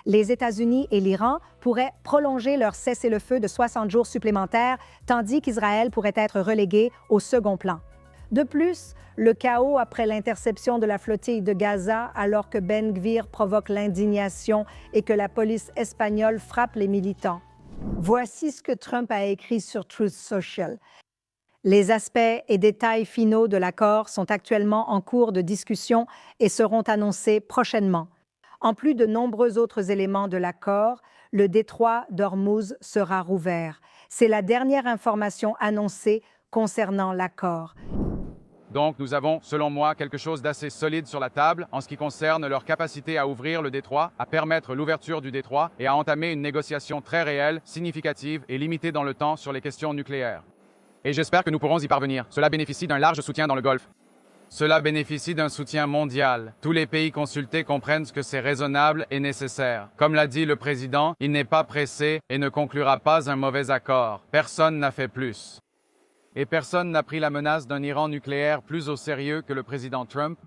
Les États-Unis et l'Iran pourraient prolonger leur cessez-le-feu de 60 jours supplémentaires, tandis qu'Israël pourrait être relégué au second plan. De plus, le chaos après l'interception de la flottille de Gaza, alors que Ben Gvir provoque l'indignation et que la police espagnole frappe les militants. Voici ce que Trump a écrit sur Truth Social. Les aspects et détails finaux de l'accord sont actuellement en cours de discussion et seront annoncés prochainement. En plus de nombreux autres éléments de l'accord, le détroit d'Ormuz sera rouvert. C'est la dernière information annoncée concernant l'accord. Donc, nous avons, selon moi, quelque chose d'assez solide sur la table en ce qui concerne leur capacité à ouvrir le détroit, à permettre l'ouverture du détroit et à entamer une négociation très réelle, significative et limitée dans le temps sur les questions nucléaires. Et j'espère que nous pourrons y parvenir. Cela bénéficie d'un large soutien dans le Golfe. Cela bénéficie d'un soutien mondial. Tous les pays consultés comprennent que c'est raisonnable et nécessaire. Comme l'a dit le président, il n'est pas pressé et ne conclura pas un mauvais accord. Personne n'a fait plus. Et personne n'a pris la menace d'un Iran nucléaire plus au sérieux que le président Trump.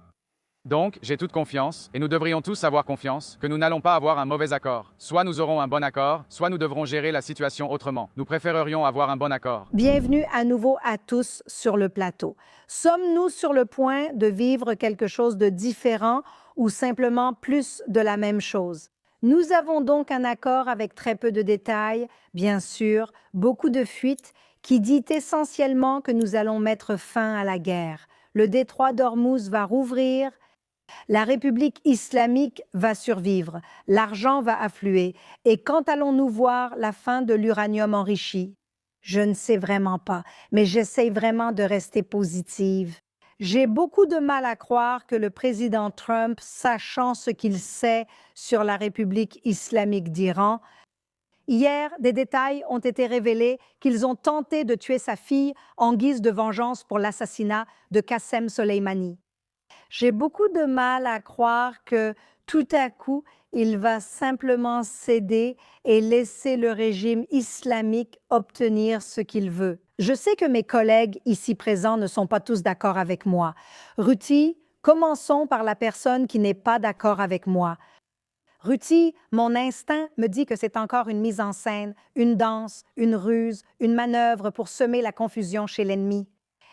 Donc, j'ai toute confiance, et nous devrions tous avoir confiance, que nous n'allons pas avoir un mauvais accord. Soit nous aurons un bon accord, soit nous devrons gérer la situation autrement. Nous préférerions avoir un bon accord. Bienvenue à nouveau à tous sur le plateau. Sommes-nous sur le point de vivre quelque chose de différent ou simplement plus de la même chose? Nous avons donc un accord avec très peu de détails, bien sûr, beaucoup de fuites, qui dit essentiellement que nous allons mettre fin à la guerre. Le détroit d'Ormuz va rouvrir, la République islamique va survivre, l'argent va affluer. Et quand allons-nous voir la fin de l'uranium enrichi? Je ne sais vraiment pas, mais j'essaie vraiment de rester positive. J'ai beaucoup de mal à croire que le président Trump, sachant ce qu'il sait sur la République islamique d'Iran, hier, des détails ont été révélés qu'ils ont tenté de tuer sa fille en guise de vengeance pour l'assassinat de Qassem Soleimani. J'ai beaucoup de mal à croire que tout à coup, il va simplement céder et laisser le régime islamique obtenir ce qu'il veut. Je sais que mes collègues ici présents ne sont pas tous d'accord avec moi. Ruti, commençons par la personne qui n'est pas d'accord avec moi. Ruti, mon instinct me dit que c'est encore une mise en scène, une danse, une ruse, une manœuvre pour semer la confusion chez l'ennemi.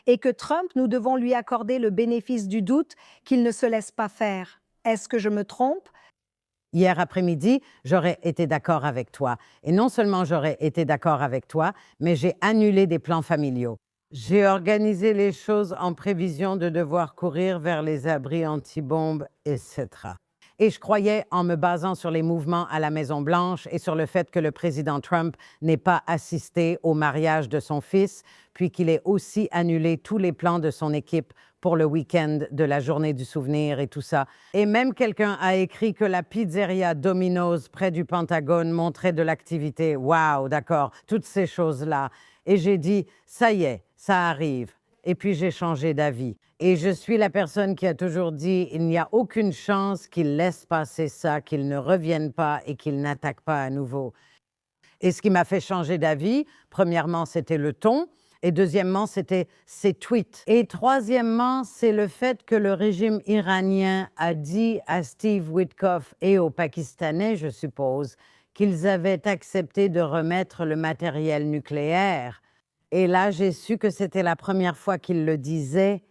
Et que Trump, nous devons lui accorder le bénéfice du doute qu'il ne se laisse pas faire. Est-ce que je me trompe? Hier après-midi, j'aurais été d'accord avec toi. Et non seulement j'aurais été d'accord avec toi, mais j'ai annulé des plans familiaux. J'ai organisé les choses en prévision de devoir courir vers les abris anti-bombes, etc. Et je croyais, en me basant sur les mouvements à la Maison-Blanche et sur le fait que le président Trump n'ait pas assisté au mariage de son fils, puis qu'il ait aussi annulé tous les plans de son équipe pour le week-end de la Journée du souvenir et tout ça. Et même quelqu'un a écrit que la pizzeria Domino's près du Pentagone montrait de l'activité. Waouh, d'accord, toutes ces choses-là. Et j'ai dit, ça y est, ça arrive. Et puis j'ai changé d'avis. Et je suis la personne qui a toujours dit, il n'y a aucune chance qu'il laisse passer ça, qu'il ne revienne pas et qu'il n'attaque pas à nouveau. Et ce qui m'a fait changer d'avis, premièrement, c'était le ton. Et deuxièmement, c'était ses tweets. Et troisièmement, c'est le fait que le régime iranien a dit à Steve Witkoff et aux Pakistanais, je suppose, qu'ils avaient accepté de remettre le matériel nucléaire. Et là, j'ai su que c'était la première fois qu'ils le disaient.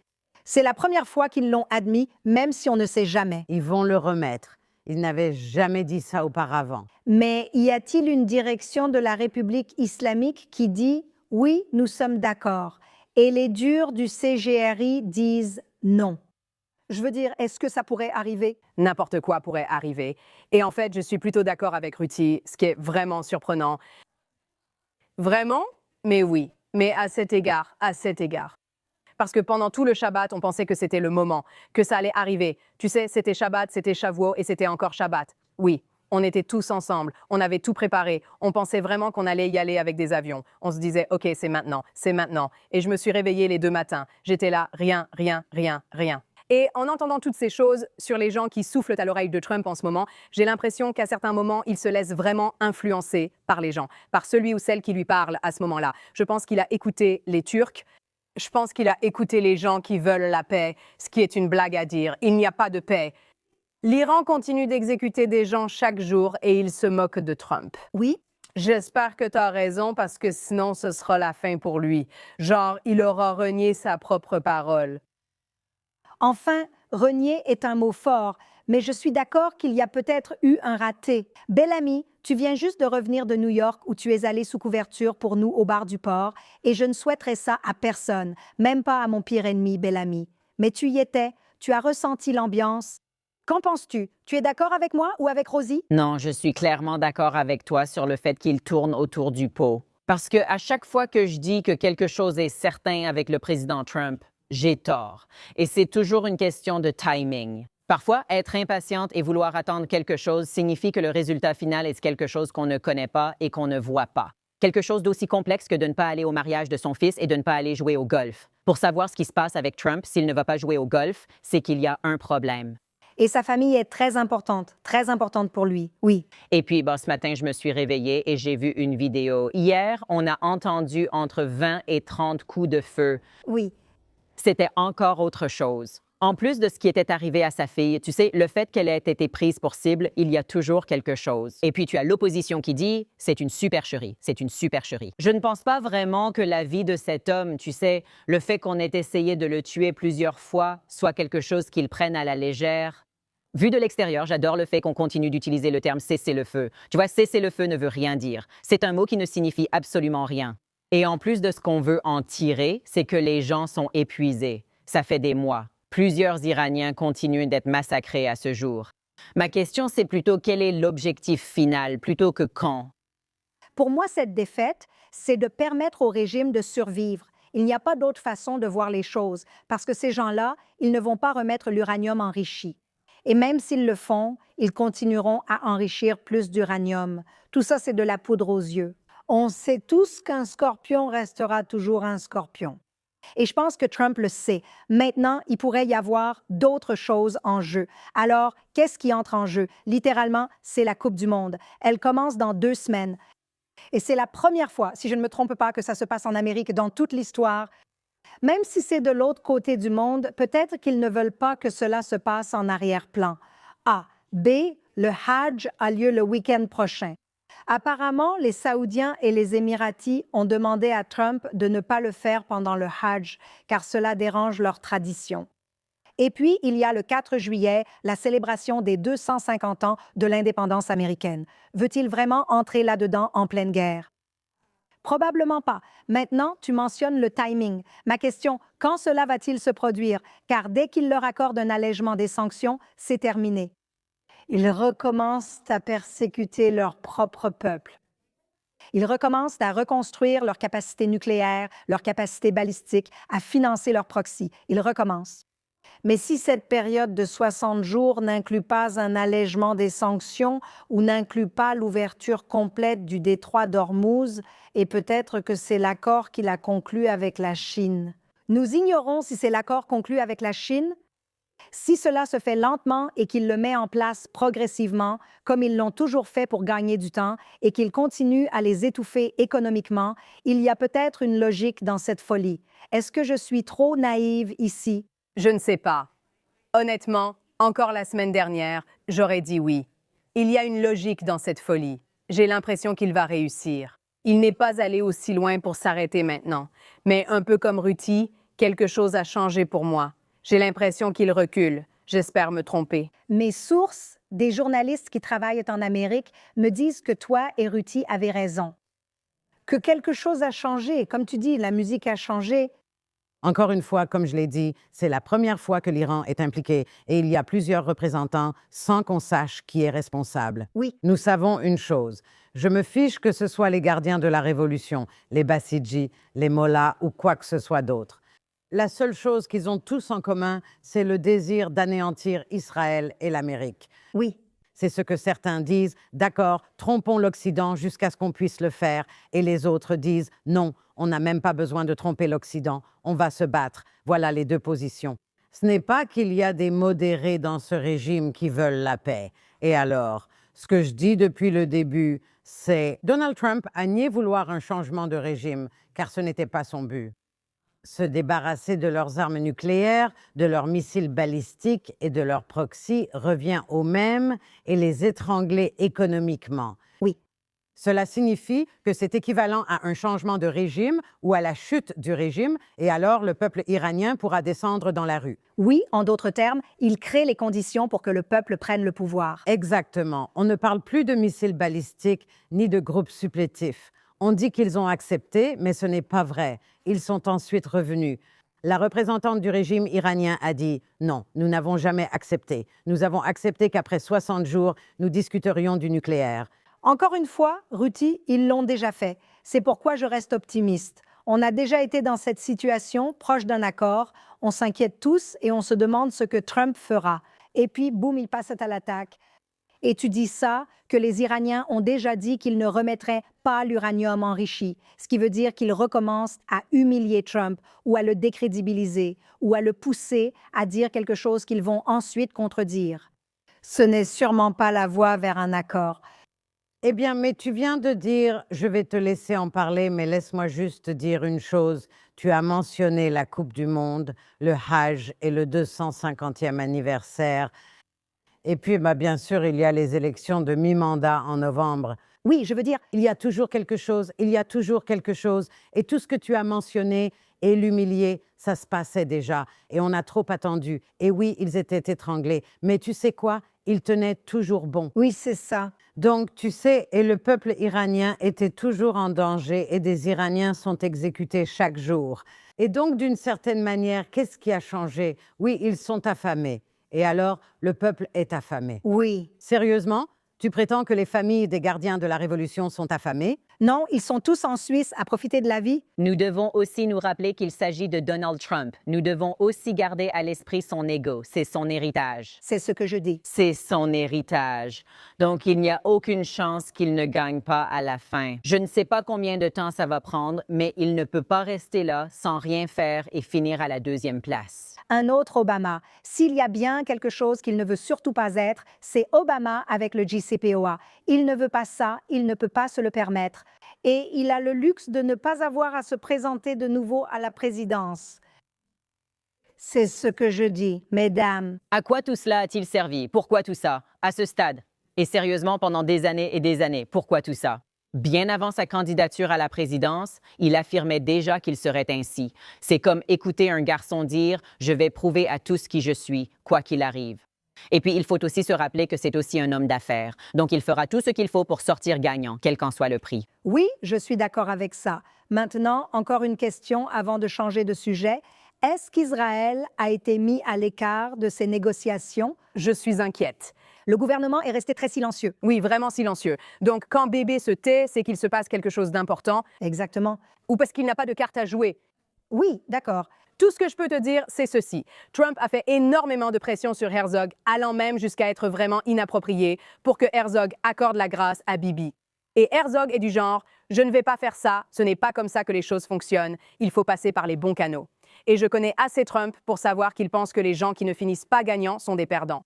C'est la première fois qu'ils l'ont admis, même si on ne sait jamais. Ils vont le remettre. Ils n'avaient jamais dit ça auparavant. Mais y a-t-il une direction de la République islamique qui dit « oui, nous sommes d'accord » et les durs du CGRI disent « non ». Je veux dire, est-ce que ça pourrait arriver? N'importe quoi pourrait arriver. Et en fait, je suis plutôt d'accord avec Ruti, ce qui est vraiment surprenant. Vraiment? Mais oui. Mais à cet égard. Parce que pendant tout le Shabbat, on pensait que c'était le moment, que ça allait arriver. Tu sais, c'était Shabbat, c'était Shavuot et c'était encore Shabbat. Oui, on était tous ensemble, on avait tout préparé. On pensait vraiment qu'on allait y aller avec des avions. On se disait, OK, c'est maintenant, c'est maintenant. Et je me suis réveillée les 2 matins. J'étais là, rien. Et en entendant toutes ces choses sur les gens qui soufflent à l'oreille de Trump en ce moment, j'ai l'impression qu'à certains moments, il se laisse vraiment influencer par les gens, par celui ou celle qui lui parle à ce moment-là. Je pense qu'il a écouté les Turcs. Je pense qu'il a écouté les gens qui veulent la paix, ce qui est une blague à dire. Il n'y a pas de paix. L'Iran continue d'exécuter des gens chaque jour et il se moque de Trump. Oui, J'espère que tu as raison parce que sinon ce sera la fin pour lui. Genre, il aura renié sa propre parole. enfin, renier est un mot fort, mais je suis d'accord qu'il y a peut-être eu un raté. Belle amie, tu viens juste de revenir de New York où tu es allée sous couverture pour nous au bar du port, et je ne souhaiterais ça à personne, même pas à mon pire ennemi, belle amie. Mais tu y étais, tu as ressenti l'ambiance. Qu'en penses-tu? Tu es d'accord avec moi ou avec Rosie? Non, je suis clairement d'accord avec toi sur le fait qu'il tourne autour du pot. Parce que à chaque fois que je dis que quelque chose est certain avec le président Trump, j'ai tort. Et c'est toujours une question de timing. Parfois, être impatiente et vouloir attendre quelque chose signifie que le résultat final est quelque chose qu'on ne connaît pas et qu'on ne voit pas. Quelque chose d'aussi complexe que de ne pas aller au mariage de son fils et de ne pas aller jouer au golf. Pour savoir ce qui se passe avec Trump s'il ne va pas jouer au golf, c'est qu'il y a un problème. Et sa famille est très importante pour lui, oui. Et puis, ce matin, je me suis réveillée et j'ai vu une vidéo. Hier, on a entendu entre 20 et 30 coups de feu. Oui. C'était encore autre chose. En plus de ce qui était arrivé à sa fille, tu sais, le fait qu'elle ait été prise pour cible, il y a toujours quelque chose. Et puis tu as l'opposition qui dit « c'est une supercherie, c'est une supercherie ». Je ne pense pas vraiment que la vie de cet homme, tu sais, le fait qu'on ait essayé de le tuer plusieurs fois, soit quelque chose qu'il prenne à la légère. Vu de l'extérieur, j'adore le fait qu'on continue d'utiliser le terme « cessez-le-feu ». Tu vois, « cessez-le-feu » ne veut rien dire. C'est un mot qui ne signifie absolument rien. Et en plus de ce qu'on veut en tirer, c'est que les gens sont épuisés. Ça fait des mois. Plusieurs Iraniens continuent d'être massacrés à ce jour. Ma question, c'est plutôt quel est l'objectif final, plutôt que quand? Pour moi, cette défaite, c'est de permettre au régime de survivre. Il n'y a pas d'autre façon de voir les choses, parce que ces gens-là, ils ne vont pas remettre l'uranium enrichi. Et même s'ils le font, ils continueront à enrichir plus d'uranium. Tout ça, c'est de la poudre aux yeux. On sait tous qu'un scorpion restera toujours un scorpion. Et je pense que Trump le sait. Maintenant, il pourrait y avoir d'autres choses en jeu. Alors, qu'est-ce qui entre en jeu? Littéralement, c'est la Coupe du Monde. Elle commence dans 2 semaines. Et c'est la première fois, si je ne me trompe pas, que ça se passe en Amérique dans toute l'histoire. Même si c'est de l'autre côté du monde, peut-être qu'ils ne veulent pas que cela se passe en arrière-plan. A. B. Le Hajj a lieu le week-end prochain. Apparemment, les Saoudiens et les Émiratis ont demandé à Trump de ne pas le faire pendant le Hajj, car cela dérange leur tradition. Et puis, il y a le 4 juillet, la célébration des 250 ans de l'indépendance américaine. Veut-il vraiment entrer là-dedans en pleine guerre? Probablement pas. Maintenant, tu mentionnes le timing. Ma question, quand cela va-t-il se produire? Car dès qu'il leur accorde un allègement des sanctions, c'est terminé. Ils recommencent à persécuter leur propre peuple. Ils recommencent à reconstruire leur capacité nucléaire, leur capacité balistique, à financer leur proxy. Ils recommencent. Mais si cette période de 60 jours n'inclut pas un allègement des sanctions ou n'inclut pas l'ouverture complète du détroit d'Ormuz, et peut-être que c'est l'accord qu'il a conclu avec la Chine. Nous ignorons si c'est l'accord conclu avec la Chine. Si cela se fait lentement et qu'il le met en place progressivement, comme ils l'ont toujours fait pour gagner du temps, et qu'il continue à les étouffer économiquement, il y a peut-être une logique dans cette folie. Est-ce que je suis trop naïve ici? Je ne sais pas. Honnêtement, encore la semaine dernière, j'aurais dit oui. Il y a une logique dans cette folie. J'ai l'impression qu'il va réussir. Il n'est pas allé aussi loin pour s'arrêter maintenant. Mais un peu comme Ruti, quelque chose a changé pour moi. J'ai l'impression qu'il recule. J'espère me tromper. Mes sources, des journalistes qui travaillent en Amérique, me disent que toi et Ruti avez raison. Que quelque chose a changé. Comme tu dis, la musique a changé. Encore une fois, comme je l'ai dit, c'est la première fois que l'Iran est impliqué et il y a plusieurs représentants sans qu'on sache qui est responsable. Oui. Nous savons une chose. Je me fiche que ce soit les gardiens de la Révolution, les Bassidji, les Mollahs ou quoi que ce soit d'autre. La seule chose qu'ils ont tous en commun, c'est le désir d'anéantir Israël et l'Amérique. Oui. C'est ce que certains disent, d'accord, trompons l'Occident jusqu'à ce qu'on puisse le faire, et les autres disent, non, on n'a même pas besoin de tromper l'Occident, on va se battre. Voilà les deux positions. Ce n'est pas qu'il y a des modérés dans ce régime qui veulent la paix. Et alors, ce que je dis depuis le début, c'est Donald Trump a nié vouloir un changement de régime, car ce n'était pas son but. se débarrasser de leurs armes nucléaires, de leurs missiles balistiques et de leurs proxys revient au même et les étrangler économiquement. Oui. Cela signifie que c'est équivalent à un changement de régime ou à la chute du régime, et alors le peuple iranien pourra descendre dans la rue. Oui, en d'autres termes, il crée les conditions pour que le peuple prenne le pouvoir. Exactement. On ne parle plus de missiles balistiques ni de groupes supplétifs. On dit qu'ils ont accepté, mais ce n'est pas vrai. Ils sont ensuite revenus. La représentante du régime iranien a dit « Non, nous n'avons jamais accepté. Nous avons accepté qu'après 60 jours, nous discuterions du nucléaire. » Encore une fois, Ruti, ils l'ont déjà fait. C'est pourquoi je reste optimiste. On a déjà été dans cette situation, proche d'un accord. On s'inquiète tous et on se demande ce que Trump fera. Et puis, boum, il passe à l'attaque. Et tu dis ça, que les Iraniens ont déjà dit qu'ils ne remettraient pas l'uranium enrichi, ce qui veut dire qu'ils recommencent à humilier Trump ou à le décrédibiliser ou à le pousser à dire quelque chose qu'ils vont ensuite contredire. Ce n'est sûrement pas la voie vers un accord. Eh bien, mais tu viens de dire, je vais te laisser en parler, mais laisse-moi juste dire une chose. Tu as mentionné la Coupe du Monde, le Hajj et le 250e anniversaire. Et puis, bien sûr, il y a les élections de mi-mandat en novembre. Oui, je veux dire, Il y a toujours quelque chose, il y a toujours quelque chose. Et tout ce que tu as mentionné et l'humilier, ça se passait déjà. Et on a trop attendu. Et oui, ils étaient étranglés. Mais tu sais quoi? Ils tenaient toujours bon. oui, c'est ça. Donc, tu sais, et le peuple iranien était toujours en danger et des Iraniens sont exécutés chaque jour. Et donc, d'une certaine manière, qu'est-ce qui a changé? Oui, ils sont affamés. Et alors, le peuple est affamé. Oui. Sérieusement? Tu prétends que les familles des gardiens de la Révolution sont affamées? Non, ils sont tous en Suisse à profiter de la vie. Nous devons aussi nous rappeler qu'il s'agit de Donald Trump. Nous devons aussi garder à l'esprit son ego. C'est son héritage. C'est ce que je dis. C'est son héritage. Donc, il n'y a aucune chance qu'il ne gagne pas à la fin. Je ne sais pas combien de temps ça va prendre, mais il ne peut pas rester là sans rien faire et finir à la 2e place. Un autre Obama. S'il y a bien quelque chose qu'il ne veut surtout pas être, c'est Obama avec le JCPOA. Il ne veut pas ça, il ne peut pas se le permettre. Et il a le luxe de ne pas avoir à se présenter de nouveau à la présidence. C'est ce que je dis, mesdames. À quoi tout cela a-t-il servi? Pourquoi tout ça? À ce stade? Et sérieusement, pendant des années et des années, pourquoi tout ça? Bien avant sa candidature à la présidence, il affirmait déjà qu'il serait ainsi. C'est comme écouter un garçon dire « Je vais prouver à tous qui je suis, quoi qu'il arrive ». Et puis, il faut aussi se rappeler que c'est aussi un homme d'affaires. Donc, il fera tout ce qu'il faut pour sortir gagnant, quel qu'en soit le prix. Oui, je suis d'accord avec ça. Maintenant, encore une question avant de changer de sujet. Est-ce qu'Israël a été mis à l'écart de ces négociations? Je suis inquiète. Le gouvernement est resté très silencieux. Oui, vraiment silencieux. Donc, quand bébé se tait, c'est qu'il se passe quelque chose d'important Exactement. ou parce qu'il n'a pas de carte à jouer. Oui, d'accord. Tout ce que je peux te dire, c'est ceci. Trump a fait énormément de pression sur Herzog, allant même jusqu'à être vraiment inapproprié pour que Herzog accorde la grâce à Bibi. Et Herzog est du genre « Je ne vais pas faire ça, ce n'est pas comme ça que les choses fonctionnent, il faut passer par les bons canaux. » Et je connais assez Trump pour savoir qu'il pense que les gens qui ne finissent pas gagnants sont des perdants.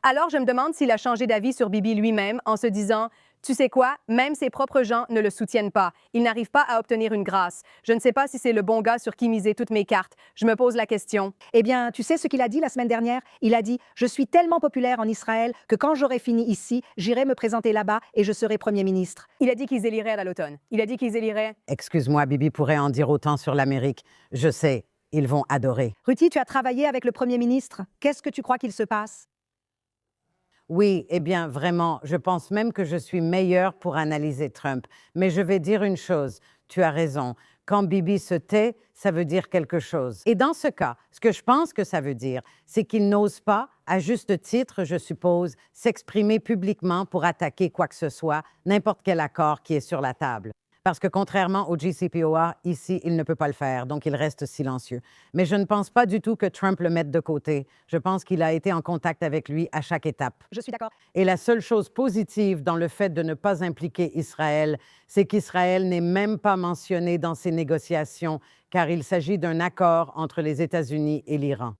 Alors, je me demande s'il a changé d'avis sur Bibi lui-même en se disant « Tu sais quoi, même ses propres gens ne le soutiennent pas. Il n'arrive pas à obtenir une grâce. Je ne sais pas si c'est le bon gars sur qui miser toutes mes cartes. Je me pose la question. » Eh bien, tu sais ce qu'il a dit la semaine dernière? Il a dit « Je suis tellement populaire en Israël que quand j'aurai fini ici, j'irai me présenter là-bas et je serai Premier ministre. » Il a dit qu'ils éliraient à l'automne. Il a dit qu'ils éliraient. Excuse-moi, Bibi pourrait en dire autant sur l'Amérique. Je sais, ils vont adorer. Ruti, tu as travaillé avec le Premier ministre. Qu'est-ce que tu crois qu'il se passe? Oui, eh bien, vraiment, je pense même que je suis meilleure pour analyser Trump. Mais je vais dire une chose, tu as raison. Quand Bibi se tait, ça veut dire quelque chose. Et dans ce cas, ce que je pense que ça veut dire, c'est qu'il n'ose pas, à juste titre, je suppose, s'exprimer publiquement pour attaquer quoi que ce soit, n'importe quel accord qui est sur la table. Parce que contrairement au JCPOA, ici, il ne peut pas le faire, donc il reste silencieux. Mais je ne pense pas du tout que Trump le mette de côté. Je pense qu'il a été en contact avec lui à chaque étape. Je suis d'accord. Et la seule chose positive dans le fait de ne pas impliquer Israël, c'est qu'Israël n'est même pas mentionné dans ces négociations, car il s'agit d'un accord entre les États-Unis et l'Iran.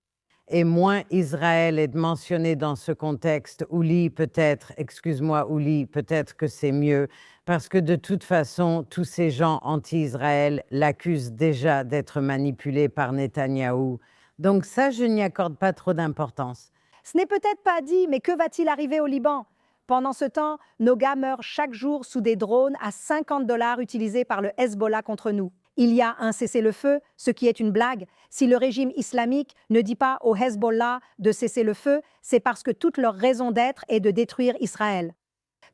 et moins Israël est mentionné dans ce contexte, Ouli, peut-être, excuse-moi Ouli, peut-être que c'est mieux, parce que de toute façon, tous ces gens anti-Israël l'accusent déjà d'être manipulé par Netanyahou. Donc ça, je n'y accorde pas trop d'importance. Ce n'est peut-être pas dit, mais que va-t-il arriver au Liban? Pendant ce temps, nos gars meurent chaque jour sous des drones à 50 $ utilisés par le Hezbollah contre nous. Il y a un cessez-le-feu, ce qui est une blague. Si le régime islamique ne dit pas au Hezbollah de cesser le feu, c'est parce que toute leur raison d'être est de détruire Israël.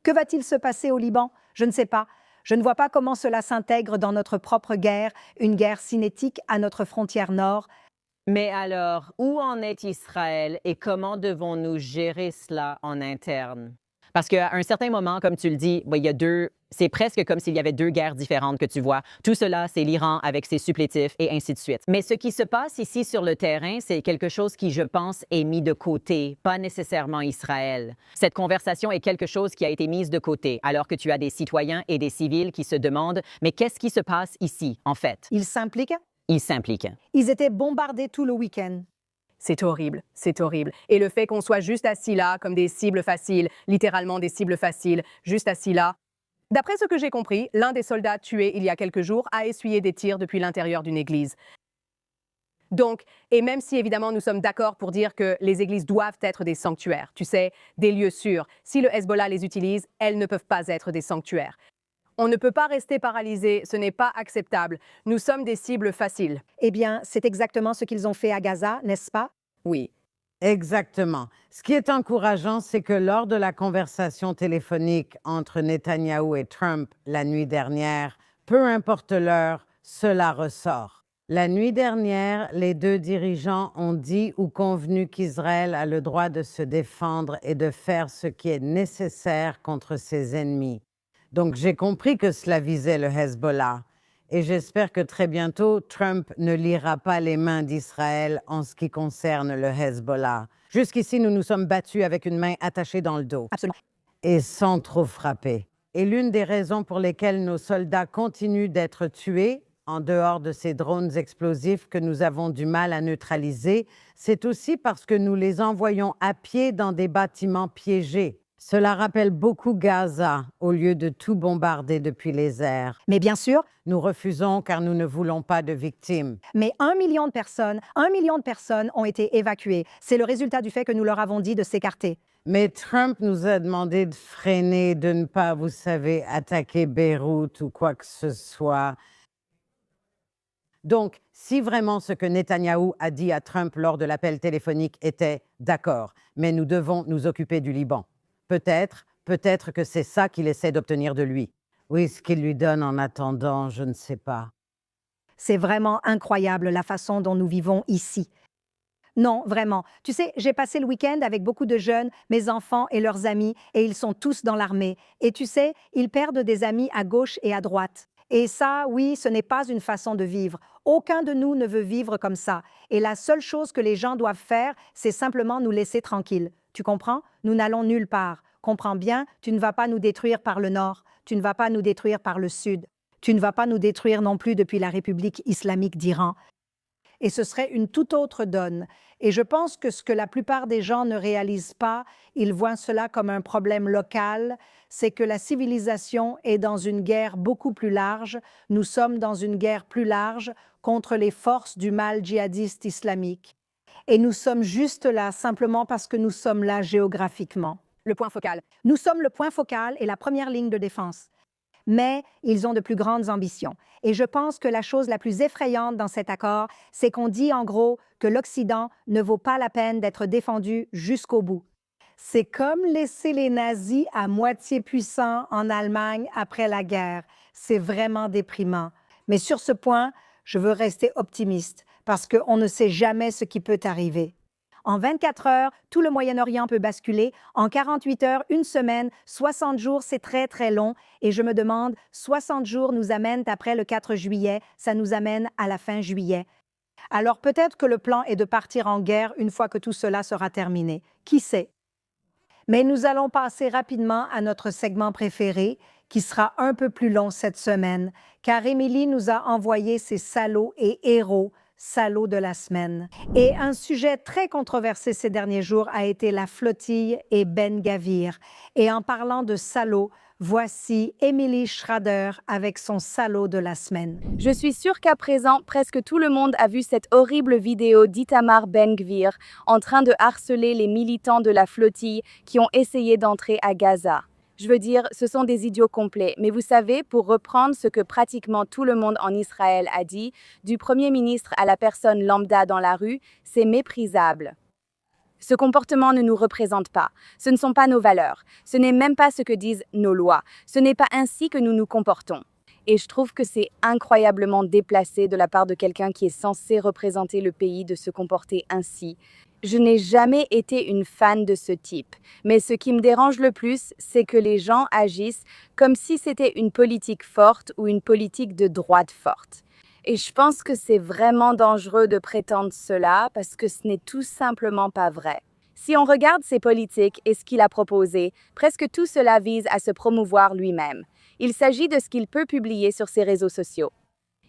Que va-t-il se passer au Liban? Je ne sais pas. Je ne vois pas comment cela s'intègre dans notre propre guerre, une guerre cinétique à notre frontière nord. Mais alors, où en est Israël et comment devons-nous gérer cela en interne? Parce qu'à un certain moment, comme tu le dis, il y a c'est presque comme s'il y avait deux guerres différentes que tu vois. Tout cela, c'est l'Iran avec ses supplétifs et ainsi de suite. Mais ce qui se passe ici sur le terrain, c'est quelque chose qui, je pense, est mis de côté, pas nécessairement Israël. Cette conversation est quelque chose qui a été mise de côté, alors que tu as des citoyens et des civils qui se demandent « Mais qu'est-ce qui se passe ici, en fait? » Ils s'impliquent? Ils s'impliquent. Ils étaient bombardés tout le week-end. C'est horrible, c'est horrible. Et le fait qu'on soit juste assis là, comme des cibles faciles, littéralement des cibles faciles, juste assis là. D'après ce que j'ai compris, l'un des soldats tués il y a quelques jours a essuyé des tirs depuis l'intérieur d'une église. Donc, et même si évidemment nous sommes d'accord pour dire que les églises doivent être des sanctuaires, tu sais, des lieux sûrs, si le Hezbollah les utilise, elles ne peuvent pas être des sanctuaires. On ne peut pas rester paralysé, ce n'est pas acceptable. Nous sommes des cibles faciles. Eh bien, c'est exactement ce qu'ils ont fait à Gaza, n'est-ce pas? Oui. Exactement. Ce qui est encourageant, c'est que lors de la conversation téléphonique entre Netanyahou et Trump la nuit dernière, peu importe l'heure, cela ressort. La nuit dernière, les deux dirigeants ont dit ou convenu qu'Israël a le droit de se défendre et de faire ce qui est nécessaire contre ses ennemis. Donc j'ai compris que cela visait le Hezbollah. Et j'espère que très bientôt, Trump ne liera pas les mains d'Israël en ce qui concerne le Hezbollah. Jusqu'ici, nous nous sommes battus avec une main attachée dans le dos. Absolument. Et sans trop frapper. Et l'une des raisons pour lesquelles nos soldats continuent d'être tués, en dehors de ces drones explosifs que nous avons du mal à neutraliser, c'est aussi parce que nous les envoyons à pied dans des bâtiments piégés. Cela rappelle beaucoup Gaza, au lieu de tout bombarder depuis les airs. Mais bien sûr, Nous refusons car nous ne voulons pas de victimes. mais 1 million de personnes ont été évacuées. C'est le résultat du fait que nous leur avons dit de s'écarter. Mais Trump nous a demandé de freiner, de ne pas, vous savez, attaquer Beyrouth ou quoi que ce soit. Donc, si vraiment ce que Netanyahou a dit à Trump lors de l'appel téléphonique était « d'accord, mais nous devons nous occuper du Liban », peut-être que c'est ça qu'il essaie d'obtenir de lui. Oui, ce qu'il lui donne en attendant, je ne sais pas. C'est vraiment incroyable la façon dont nous vivons ici. Non, vraiment. Tu sais, j'ai passé le week-end avec beaucoup de jeunes, mes enfants et leurs amis, et ils sont tous dans l'armée. Et tu sais, ils perdent des amis à gauche et à droite. Et ça, oui, ce n'est pas une façon de vivre. Aucun de nous ne veut vivre comme ça. Et la seule chose que les gens doivent faire, c'est simplement nous laisser tranquilles. Tu comprends? Nous n'allons nulle part. Comprends bien, tu ne vas pas nous détruire par le nord. Tu ne vas pas nous détruire par le sud. Tu ne vas pas nous détruire non plus depuis la République islamique d'Iran. Et ce serait une toute autre donne. Et je pense que ce que la plupart des gens ne réalisent pas, ils voient cela comme un problème local, c'est que la civilisation est dans une guerre beaucoup plus large. Nous sommes dans une guerre plus large contre les forces du mal djihadiste islamique. Et nous sommes juste là simplement parce que nous sommes là géographiquement. Le point focal. Nous sommes le point focal et la première ligne de défense. Mais ils ont de plus grandes ambitions. Et je pense que la chose la plus effrayante dans cet accord, c'est qu'on dit en gros que l'Occident ne vaut pas la peine d'être défendu jusqu'au bout. C'est comme laisser les nazis à moitié puissants en Allemagne après la guerre. C'est vraiment déprimant. Mais sur ce point, je veux rester optimiste parce qu'on ne sait jamais ce qui peut arriver. En 24 heures, tout le Moyen-Orient peut basculer. En 48 heures, une semaine, 60 jours, c'est très, très long. Et je me demande, 60 jours nous amènent après le 4 juillet, ça nous amène à la fin juillet. Alors peut-être que le plan est de partir en guerre une fois que tout cela sera terminé. Qui sait? Mais nous allons passer rapidement à notre segment préféré, qui sera un peu plus long cette semaine, car Émilie nous a envoyé ses salauds et héros, salaud de la semaine. Et un sujet très controversé ces derniers jours a été la flottille et Ben Gvir. Et en parlant de salaud, voici Émilie Schrader avec son salaud de la semaine. Je suis sûre qu'à présent, presque tout le monde a vu cette horrible vidéo d'Itamar Ben-Gvir en train de harceler les militants de la flottille qui ont essayé d'entrer à Gaza. Je veux dire, ce sont des idiots complets. Mais vous savez, pour reprendre ce que pratiquement tout le monde en Israël a dit, du Premier ministre à la personne lambda dans la rue, c'est méprisable. Ce comportement ne nous représente pas. Ce ne sont pas nos valeurs. Ce n'est même pas ce que disent nos lois. Ce n'est pas ainsi que nous nous comportons. Et je trouve que c'est incroyablement déplacé de la part de quelqu'un qui est censé représenter le pays de se comporter ainsi. Je n'ai jamais été une fan de ce type. Mais ce qui me dérange le plus, c'est que les gens agissent comme si c'était une politique forte ou une politique de droite forte. Et je pense que c'est vraiment dangereux de prétendre cela parce que ce n'est tout simplement pas vrai. Si on regarde ses politiques et ce qu'il a proposé, presque tout cela vise à se promouvoir lui-même. Il s'agit de ce qu'il peut publier sur ses réseaux sociaux.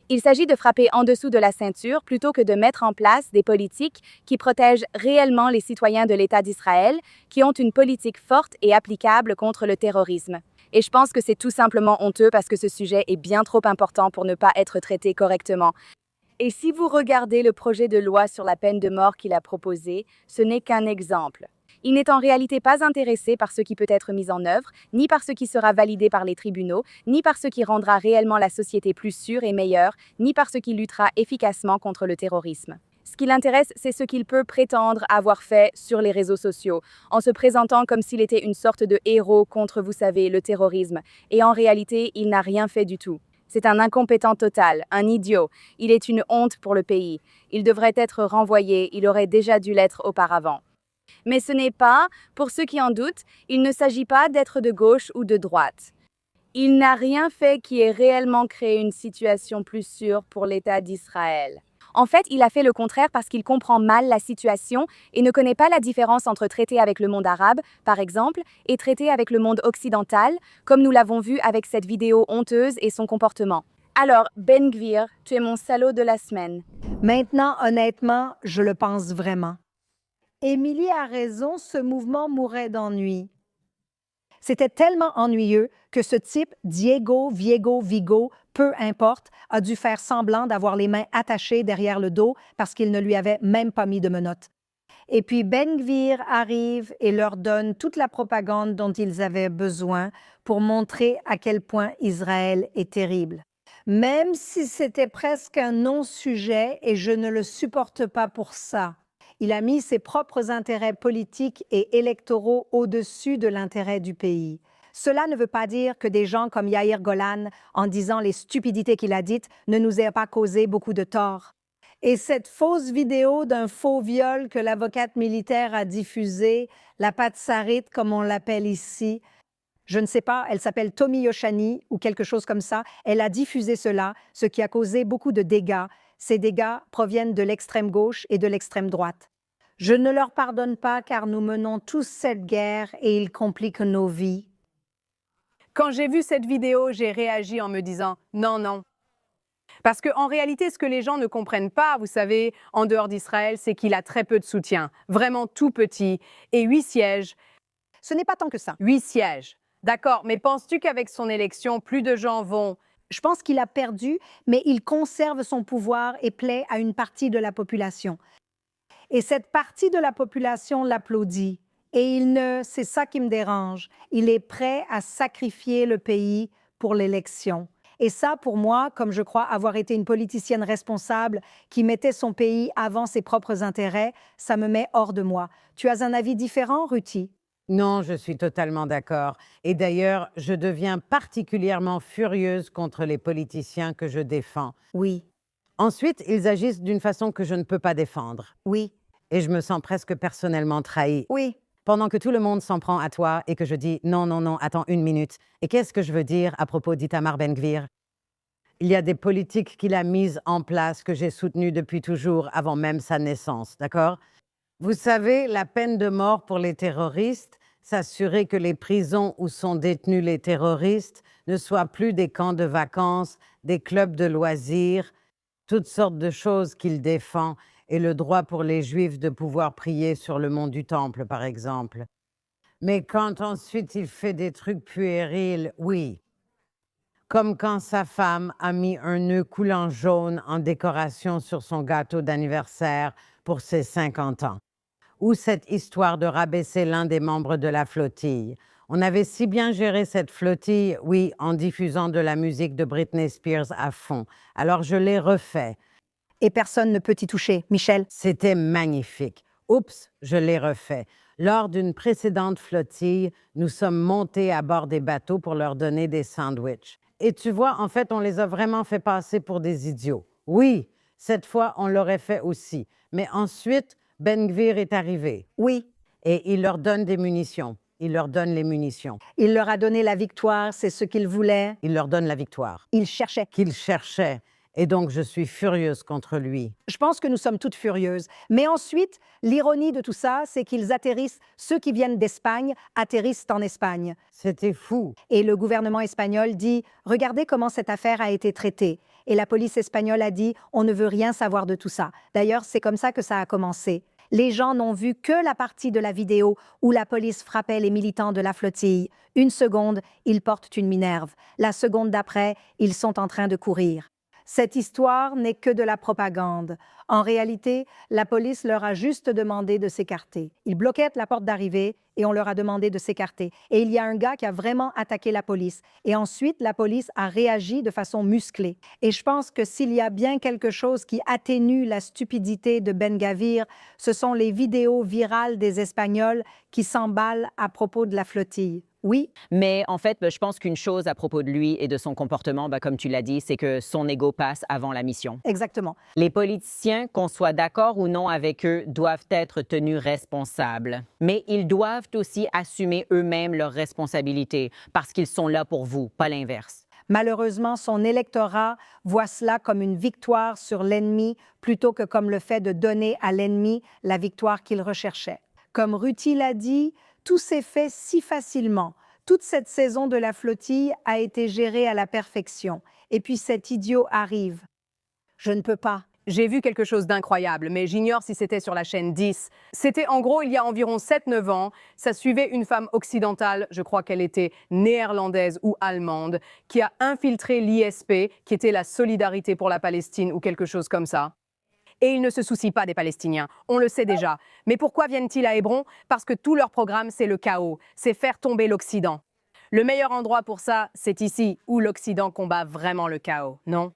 Il s'agit de frapper en dessous de la ceinture plutôt que de mettre en place des politiques qui protègent réellement les citoyens de l'État d'Israël, qui ont une politique forte et applicable contre le terrorisme. Et je pense que c'est tout simplement honteux parce que ce sujet est bien trop important pour ne pas être traité correctement. Et si vous regardez le projet de loi sur la peine de mort qu'il a proposé, ce n'est qu'un exemple. Il n'est en réalité pas intéressé par ce qui peut être mis en œuvre, ni par ce qui sera validé par les tribunaux, ni par ce qui rendra réellement la société plus sûre et meilleure, ni par ce qui luttera efficacement contre le terrorisme. Ce qui l'intéresse, c'est ce qu'il peut prétendre avoir fait sur les réseaux sociaux, en se présentant comme s'il était une sorte de héros contre, vous savez, le terrorisme. Et en réalité, il n'a rien fait du tout. C'est un incompétent total, un idiot. Il est une honte pour le pays. Il devrait être renvoyé, il aurait déjà dû l'être auparavant. Mais ce n'est pas, pour ceux qui en doutent, il ne s'agit pas d'être de gauche ou de droite. Il n'a rien fait qui ait réellement créé une situation plus sûre pour l'État d'Israël. En fait, il a fait le contraire parce qu'il comprend mal la situation et ne connaît pas la différence entre traiter avec le monde arabe, par exemple, et traiter avec le monde occidental, comme nous l'avons vu avec cette vidéo honteuse et son comportement. Alors, Ben-Gvir, tu es mon salaud de la semaine. Maintenant, honnêtement, je le pense vraiment. Émilie a raison, ce mouvement mourait d'ennui. C'était tellement ennuyeux que ce type, Diego, Vigo, peu importe, a dû faire semblant d'avoir les mains attachées derrière le dos parce qu'il ne lui avait même pas mis de menottes. Et puis Ben-Gvir arrive et leur donne toute la propagande dont ils avaient besoin pour montrer à quel point Israël est terrible. Même si c'était presque un non-sujet et je ne le supporte pas pour ça. Il a mis ses propres intérêts politiques et électoraux au-dessus de l'intérêt du pays. Cela ne veut pas dire que des gens comme Yair Golan, en disant les stupidités qu'il a dites, ne nous aient pas causé beaucoup de tort. Et cette fausse vidéo d'un faux viol que l'avocate militaire a diffusée, la Patsarite comme on l'appelle ici, je ne sais pas, elle s'appelle Tommy Yoshani ou quelque chose comme ça, elle a diffusé cela, ce qui a causé beaucoup de dégâts. Ces dégâts proviennent de l'extrême gauche et de l'extrême droite. Je ne leur pardonne pas car nous menons tous cette guerre et ils compliquent nos vies. Quand j'ai vu cette vidéo, j'ai réagi en me disant « non, non ». Parce qu'en réalité, ce que les gens ne comprennent pas, vous savez, en dehors d'Israël, c'est qu'il a très peu de soutien, vraiment tout petit, et 8 sièges. Ce n'est pas tant que ça. 8 sièges. D'accord, mais penses-tu qu'avec son élection, plus de gens vont… Je pense qu'il a perdu, mais il conserve son pouvoir et plaît à une partie de la population. Et cette partie de la population l'applaudit. Et c'est ça qui me dérange, il est prêt à sacrifier le pays pour l'élection. Et ça, pour moi, comme je crois avoir été une politicienne responsable qui mettait son pays avant ses propres intérêts, ça me met hors de moi. Tu as un avis différent, Ruti? Non, je suis totalement d'accord. Et d'ailleurs, je deviens particulièrement furieuse contre les politiciens que je défends. Oui. Ensuite, ils agissent d'une façon que je ne peux pas défendre. Oui. Et je me sens presque personnellement trahie. Oui. Pendant que tout le monde s'en prend à toi et que je dis « non, non, non, attends une minute ». Et qu'est-ce que je veux dire à propos d'Itamar Ben-Gvir? Il y a des politiques qu'il a mises en place que j'ai soutenues depuis toujours, avant même sa naissance, d'accord? Vous savez, la peine de mort pour les terroristes, s'assurer que les prisons où sont détenus les terroristes ne soient plus des camps de vacances, des clubs de loisirs. toutes sortes de choses qu'il défend et le droit pour les Juifs de pouvoir prier sur le mont du Temple, par exemple. Mais quand ensuite il fait des trucs puérils, oui. Comme quand sa femme a mis un nœud coulant jaune en décoration sur son gâteau d'anniversaire pour ses 50 ans. Ou cette histoire de rabaisser l'un des membres de la flottille. On avait si bien géré cette flottille, oui, en diffusant de la musique de Britney Spears à fond. Alors je l'ai refait. Et personne ne peut y toucher, Michel. C'était magnifique. Oups, je l'ai refait. Lors d'une précédente flottille, nous sommes montés à bord des bateaux pour leur donner des sandwichs. Et tu vois, en fait, on les a vraiment fait passer pour des idiots. Oui, cette fois, on l'aurait fait aussi. Mais ensuite, Ben Gvir est arrivé. Oui, Et il leur donne des munitions. Il leur donne les munitions. il leur a donné la victoire, c'est ce qu'ils voulaient. Il leur donne la victoire Ils cherchaient. qu'il cherchait. Et donc, je suis furieuse contre lui. Je pense que nous sommes toutes furieuses. Mais ensuite, l'ironie de tout ça, c'est qu'ils atterrissent, ceux qui viennent d'Espagne atterrissent en Espagne. C'était fou. Et le gouvernement espagnol dit « Regardez comment cette affaire a été traitée ». Et la police espagnole a dit « On ne veut rien savoir de tout ça ». D'ailleurs, c'est comme ça que ça a commencé. Les gens n'ont vu que la partie de la vidéo où la police frappait les militants de la flottille. Une seconde, ils portent une minerve. La seconde d'après, ils sont en train de courir. Cette histoire n'est que de la propagande. En réalité, la police leur a juste demandé de s'écarter. Ils bloquaient la porte d'arrivée et on leur a demandé de s'écarter. Et il y a un gars qui a vraiment attaqué la police. Et ensuite, la police a réagi de façon musclée. Et je pense que s'il y a bien quelque chose qui atténue la stupidité de Ben Gvir, ce sont les vidéos virales des Espagnols qui s'emballent à propos de la flottille. Oui, Mais en fait, je pense qu'une chose à propos de lui et de son comportement, comme tu l'as dit, c'est que son ego passe avant la mission. exactement. Les politiciens, qu'on soit d'accord ou non avec eux, doivent être tenus responsables. Mais ils doivent aussi assumer eux-mêmes leurs responsabilités parce qu'ils sont là pour vous, pas l'inverse. Malheureusement, son électorat voit cela comme une victoire sur l'ennemi plutôt que comme le fait de donner à l'ennemi la victoire qu'il recherchait. Comme Ruti l'a dit, tout s'est fait si facilement. Toute cette saison de la flottille a été gérée à la perfection. Et puis cet idiot arrive. Je ne peux pas. J'ai vu quelque chose d'incroyable, mais j'ignore si c'était sur la chaîne 10. C'était en gros il y a environ 7-9 ans. Ça suivait une femme occidentale, je crois qu'elle était néerlandaise ou allemande, qui a infiltré l'ISP, qui était la Solidarité pour la Palestine ou quelque chose comme ça. Et ils ne se soucient pas des Palestiniens, on le sait déjà. Mais pourquoi viennent-ils à Hébron? Parce que tout leur programme, c'est le chaos, c'est faire tomber l'Occident. Le meilleur endroit pour ça, c'est ici, où l'Occident combat vraiment le chaos, non?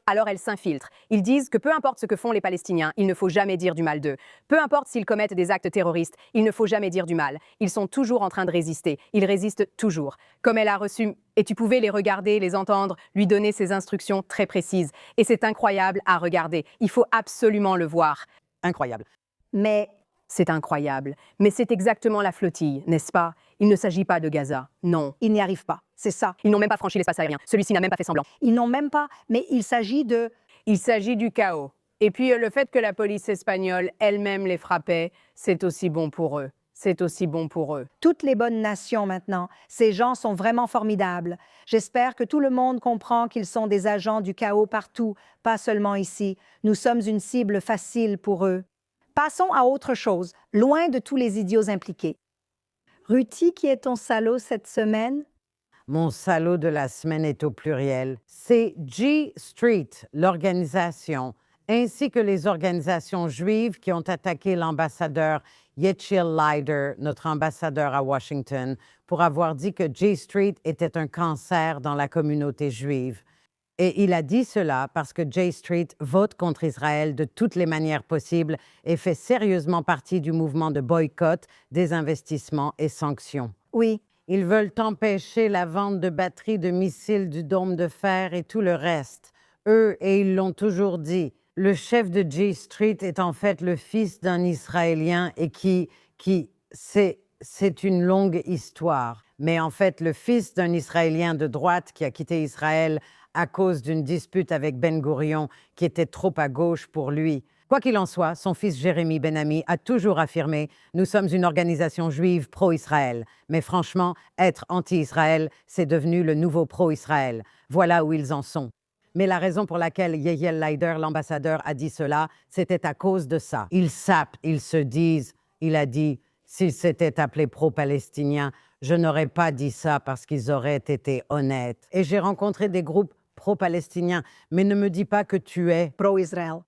Alors elles s'infiltrent. Ils disent que peu importe ce que font les Palestiniens, il ne faut jamais dire du mal d'eux. Peu importe s'ils commettent des actes terroristes, il ne faut jamais dire du mal. Ils sont toujours en train de résister. Ils résistent toujours. Comme elle a reçu, et tu pouvais les regarder, les entendre, lui donner ses instructions très précises. Et c'est incroyable à regarder. Il faut absolument le voir. Incroyable. Mais C'est incroyable. Mais c'est exactement la flottille, n'est-ce pas? Il ne s'agit pas de Gaza. Non. ils n'y arrivent pas. C'est ça. Ils n'ont même pas franchi l'espace aérien. Celui-ci n'a même pas fait semblant. Ils n'ont même pas. Mais il s'agit de... Il s'agit du chaos. Et puis le fait que la police espagnole elle-même les frappait, c'est aussi bon pour eux. C'est aussi bon pour eux. Toutes les bonnes nations maintenant. Ces gens sont vraiment formidables. J'espère que tout le monde comprend qu'ils sont des agents du chaos partout, pas seulement ici. Nous sommes une cible facile pour eux. Passons à autre chose, loin de tous les idiots impliqués. Ruti, qui est ton salaud cette semaine? Mon salaud de la semaine est au pluriel. C'est G Street, l'organisation, ainsi que les organisations juives qui ont attaqué l'ambassadeur Yechiel Leider, notre ambassadeur à Washington, pour avoir dit que G Street était un cancer dans la communauté juive. Et il a dit cela parce que J Street vote contre Israël de toutes les manières possibles et fait sérieusement partie du mouvement de boycott, désinvestissement et sanctions. Oui, Ils veulent empêcher la vente de batteries de missiles du dôme de fer et tout le reste. Eux, et ils l'ont toujours dit, le chef de J Street est en fait le fils d'un Israélien et c'est une longue histoire. Mais en fait, le fils d'un Israélien de droite qui a quitté Israël à cause d'une dispute avec Ben Gourion qui était trop à gauche pour lui. Quoi qu'il en soit, son fils Jérémy Ben-Ami a toujours affirmé « Nous sommes une organisation juive pro-Israël ». Mais franchement, être anti-Israël, c'est devenu le nouveau pro-Israël. Voilà où ils en sont. Mais la raison pour laquelle Yehiel Leider, l'ambassadeur, a dit cela, c'était à cause de ça. Ils sapent, ils se disent, il a dit, s'ils s'étaient appelés pro-palestiniens, je n'aurais pas dit ça parce qu'ils auraient été honnêtes. Et j'ai rencontré des groupes pro-palestiniens, mais ne me dis pas que tu es Pro-Israël.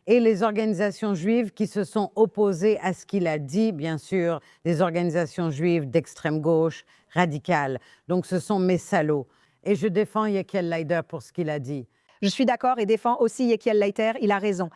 et les organisations juives qui se sont opposées à ce qu'il a dit, bien sûr, des organisations juives d'extrême gauche, radicales. Donc ce sont mes salauds. Et je défends Yehiel Leider pour ce qu'il a dit. Je suis d'accord et défends aussi Yehiel Leider, il a raison.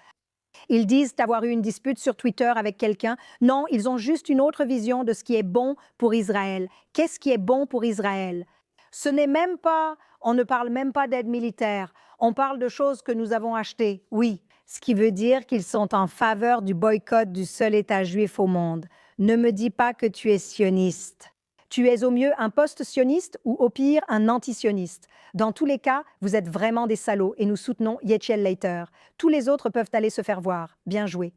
Ils disent avoir eu une dispute sur Twitter avec quelqu'un. Non, ils ont juste une autre vision de ce qui est bon pour Israël. Qu'est-ce qui est bon pour Israël? Ce n'est même pas, on ne parle même pas d'aide militaire. On parle de choses que nous avons achetées, oui. Ce qui veut dire qu'ils sont en faveur du boycott du seul État juif au monde. Ne me dis pas que tu es sioniste. Tu es au mieux un post-sioniste ou au pire un anti-sioniste. Dans tous les cas, vous êtes vraiment des salauds et nous soutenons Yehiel Leider. Tous les autres peuvent aller se faire voir. Bien joué.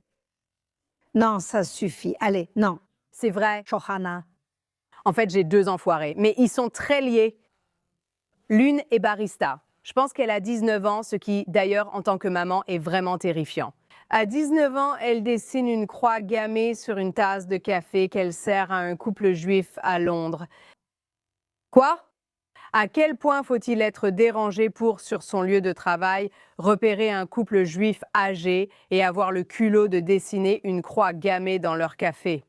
Non, ça suffit. Allez, non. C'est vrai. Shohana. En fait, j'ai 2 enfoirés, mais ils sont très liés. L'une est barista. Je pense qu'elle a 19 ans, ce qui, d'ailleurs, en tant que maman, est vraiment terrifiant. À 19 ans, elle dessine une croix gammée sur une tasse de café qu'elle sert à un couple juif à Londres. Quoi? À quel point faut-il être dérangé pour, sur son lieu de travail, repérer un couple juif âgé et avoir le culot de dessiner une croix gammée dans leur café?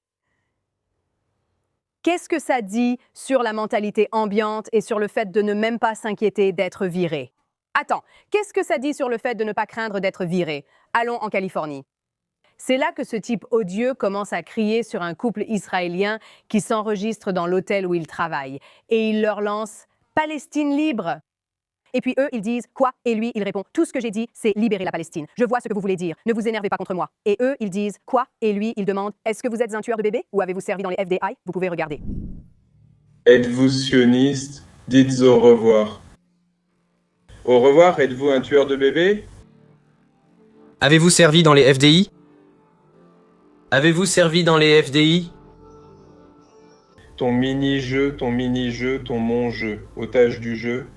Qu'est-ce que ça dit sur la mentalité ambiante et sur le fait de ne même pas s'inquiéter d'être viré? Attends, qu'est-ce que ça dit sur le fait de ne pas craindre d'être viré? Allons en Californie. C'est là que ce type odieux commence à crier sur un couple israélien qui s'enregistre dans l'hôtel où il travaille. Et il leur lance « Palestine libre ». Et puis eux, ils disent « Quoi ?» Et lui, il répond « Tout ce que j'ai dit, c'est libérer la Palestine. Je vois ce que vous voulez dire. Ne vous énervez pas contre moi. » Et eux, ils disent « Quoi ?» Et lui, il demande « Est-ce que vous êtes un tueur de bébés ou avez-vous servi dans les FDI? Vous pouvez regarder. » Êtes-vous sioniste? Dites au revoir. Au revoir, êtes-vous un tueur de bébés? Avez-vous servi dans les FDI? Avez-vous servi dans les FDI? Ton mini-jeu, ton mon-jeu, otage du jeu.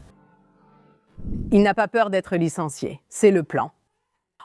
Il n'a pas peur d'être licencié. C'est le plan.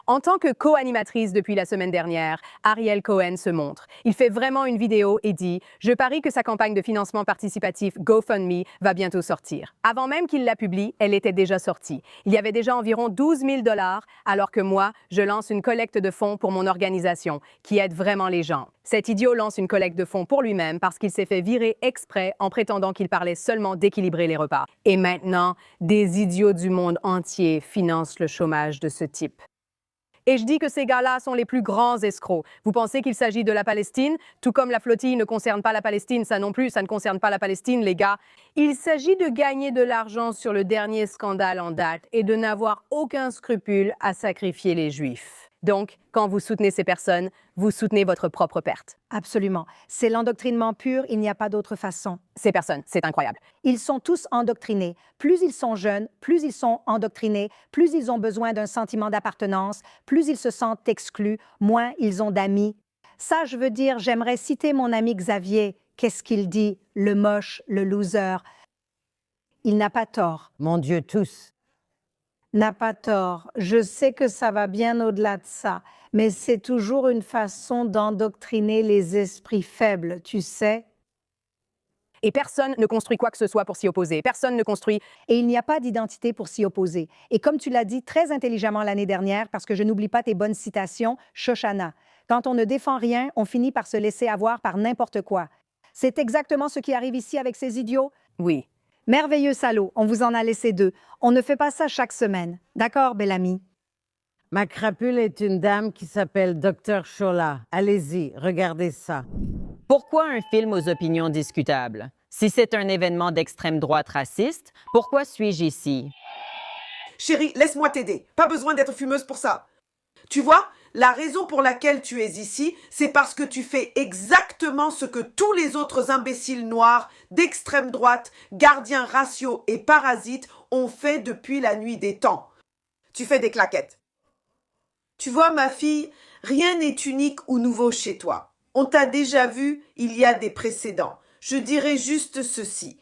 En tant que co-animatrice depuis la semaine dernière, Ariel Cohen se montre. Il fait vraiment une vidéo et dit « Je parie que sa campagne de financement participatif GoFundMe va bientôt sortir ». Avant même qu'il la publie, elle était déjà sortie. Il y avait déjà environ 12 000 $, alors que moi, je lance une collecte de fonds pour mon organisation, qui aide vraiment les gens. Cet idiot lance une collecte de fonds pour lui-même parce qu'il s'est fait virer exprès en prétendant qu'il parlait seulement d'équilibrer les repas. Et maintenant, des idiots du monde entier financent le chômage de ce type. Et je dis que ces gars-là sont les plus grands escrocs. Vous pensez qu'il s'agit de la Palestine? Tout comme la flottille ne concerne pas la Palestine, ça non plus, ça ne concerne pas la Palestine, les gars. Il s'agit de gagner de l'argent sur le dernier scandale en date et de n'avoir aucun scrupule à sacrifier les Juifs. Donc, quand vous soutenez ces personnes, vous soutenez votre propre perte. Absolument. C'est l'endoctrinement pur, il n'y a pas d'autre façon. Ces personnes, c'est incroyable. Ils sont tous endoctrinés. Plus ils sont jeunes, plus ils sont endoctrinés, plus ils ont besoin d'un sentiment d'appartenance, plus ils se sentent exclus, moins ils ont d'amis. Ça, je veux dire, j'aimerais citer mon ami Xavier. Qu'est-ce qu'il dit? Le moche, le loser. Il n'a pas tort. Mon Dieu, tous. N'a pas tort. Je sais que ça va bien au-delà de ça, mais c'est toujours une façon d'endoctriner les esprits faibles, tu sais. Et personne ne construit quoi que ce soit pour s'y opposer. Personne ne construit. Et il n'y a pas d'identité pour s'y opposer. Et comme tu l'as dit très intelligemment l'année dernière, parce que je n'oublie pas tes bonnes citations, Shoshana, quand on ne défend rien, on finit par se laisser avoir par n'importe quoi. C'est exactement ce qui arrive ici avec ces idiots. Oui. Merveilleux salaud, on vous en a laissé 2. On ne fait pas ça chaque semaine. D'accord, belle amie? Ma crapule est une dame qui s'appelle Dr. Shola. Allez-y, regardez ça. Pourquoi un film aux opinions discutables? Si c'est un événement d'extrême droite raciste, pourquoi suis-je ici? Chérie, laisse-moi t'aider. Pas besoin d'être fumeuse pour ça. Tu vois, la raison pour laquelle tu es ici, c'est parce que tu fais exactement ce que tous les autres imbéciles noirs, d'extrême droite, gardiens raciaux et parasites ont fait depuis la nuit des temps. Tu fais des claquettes. Tu vois, ma fille, rien n'est unique ou nouveau chez toi. On t'a déjà vu, il y a des précédents. Je dirais juste ceci.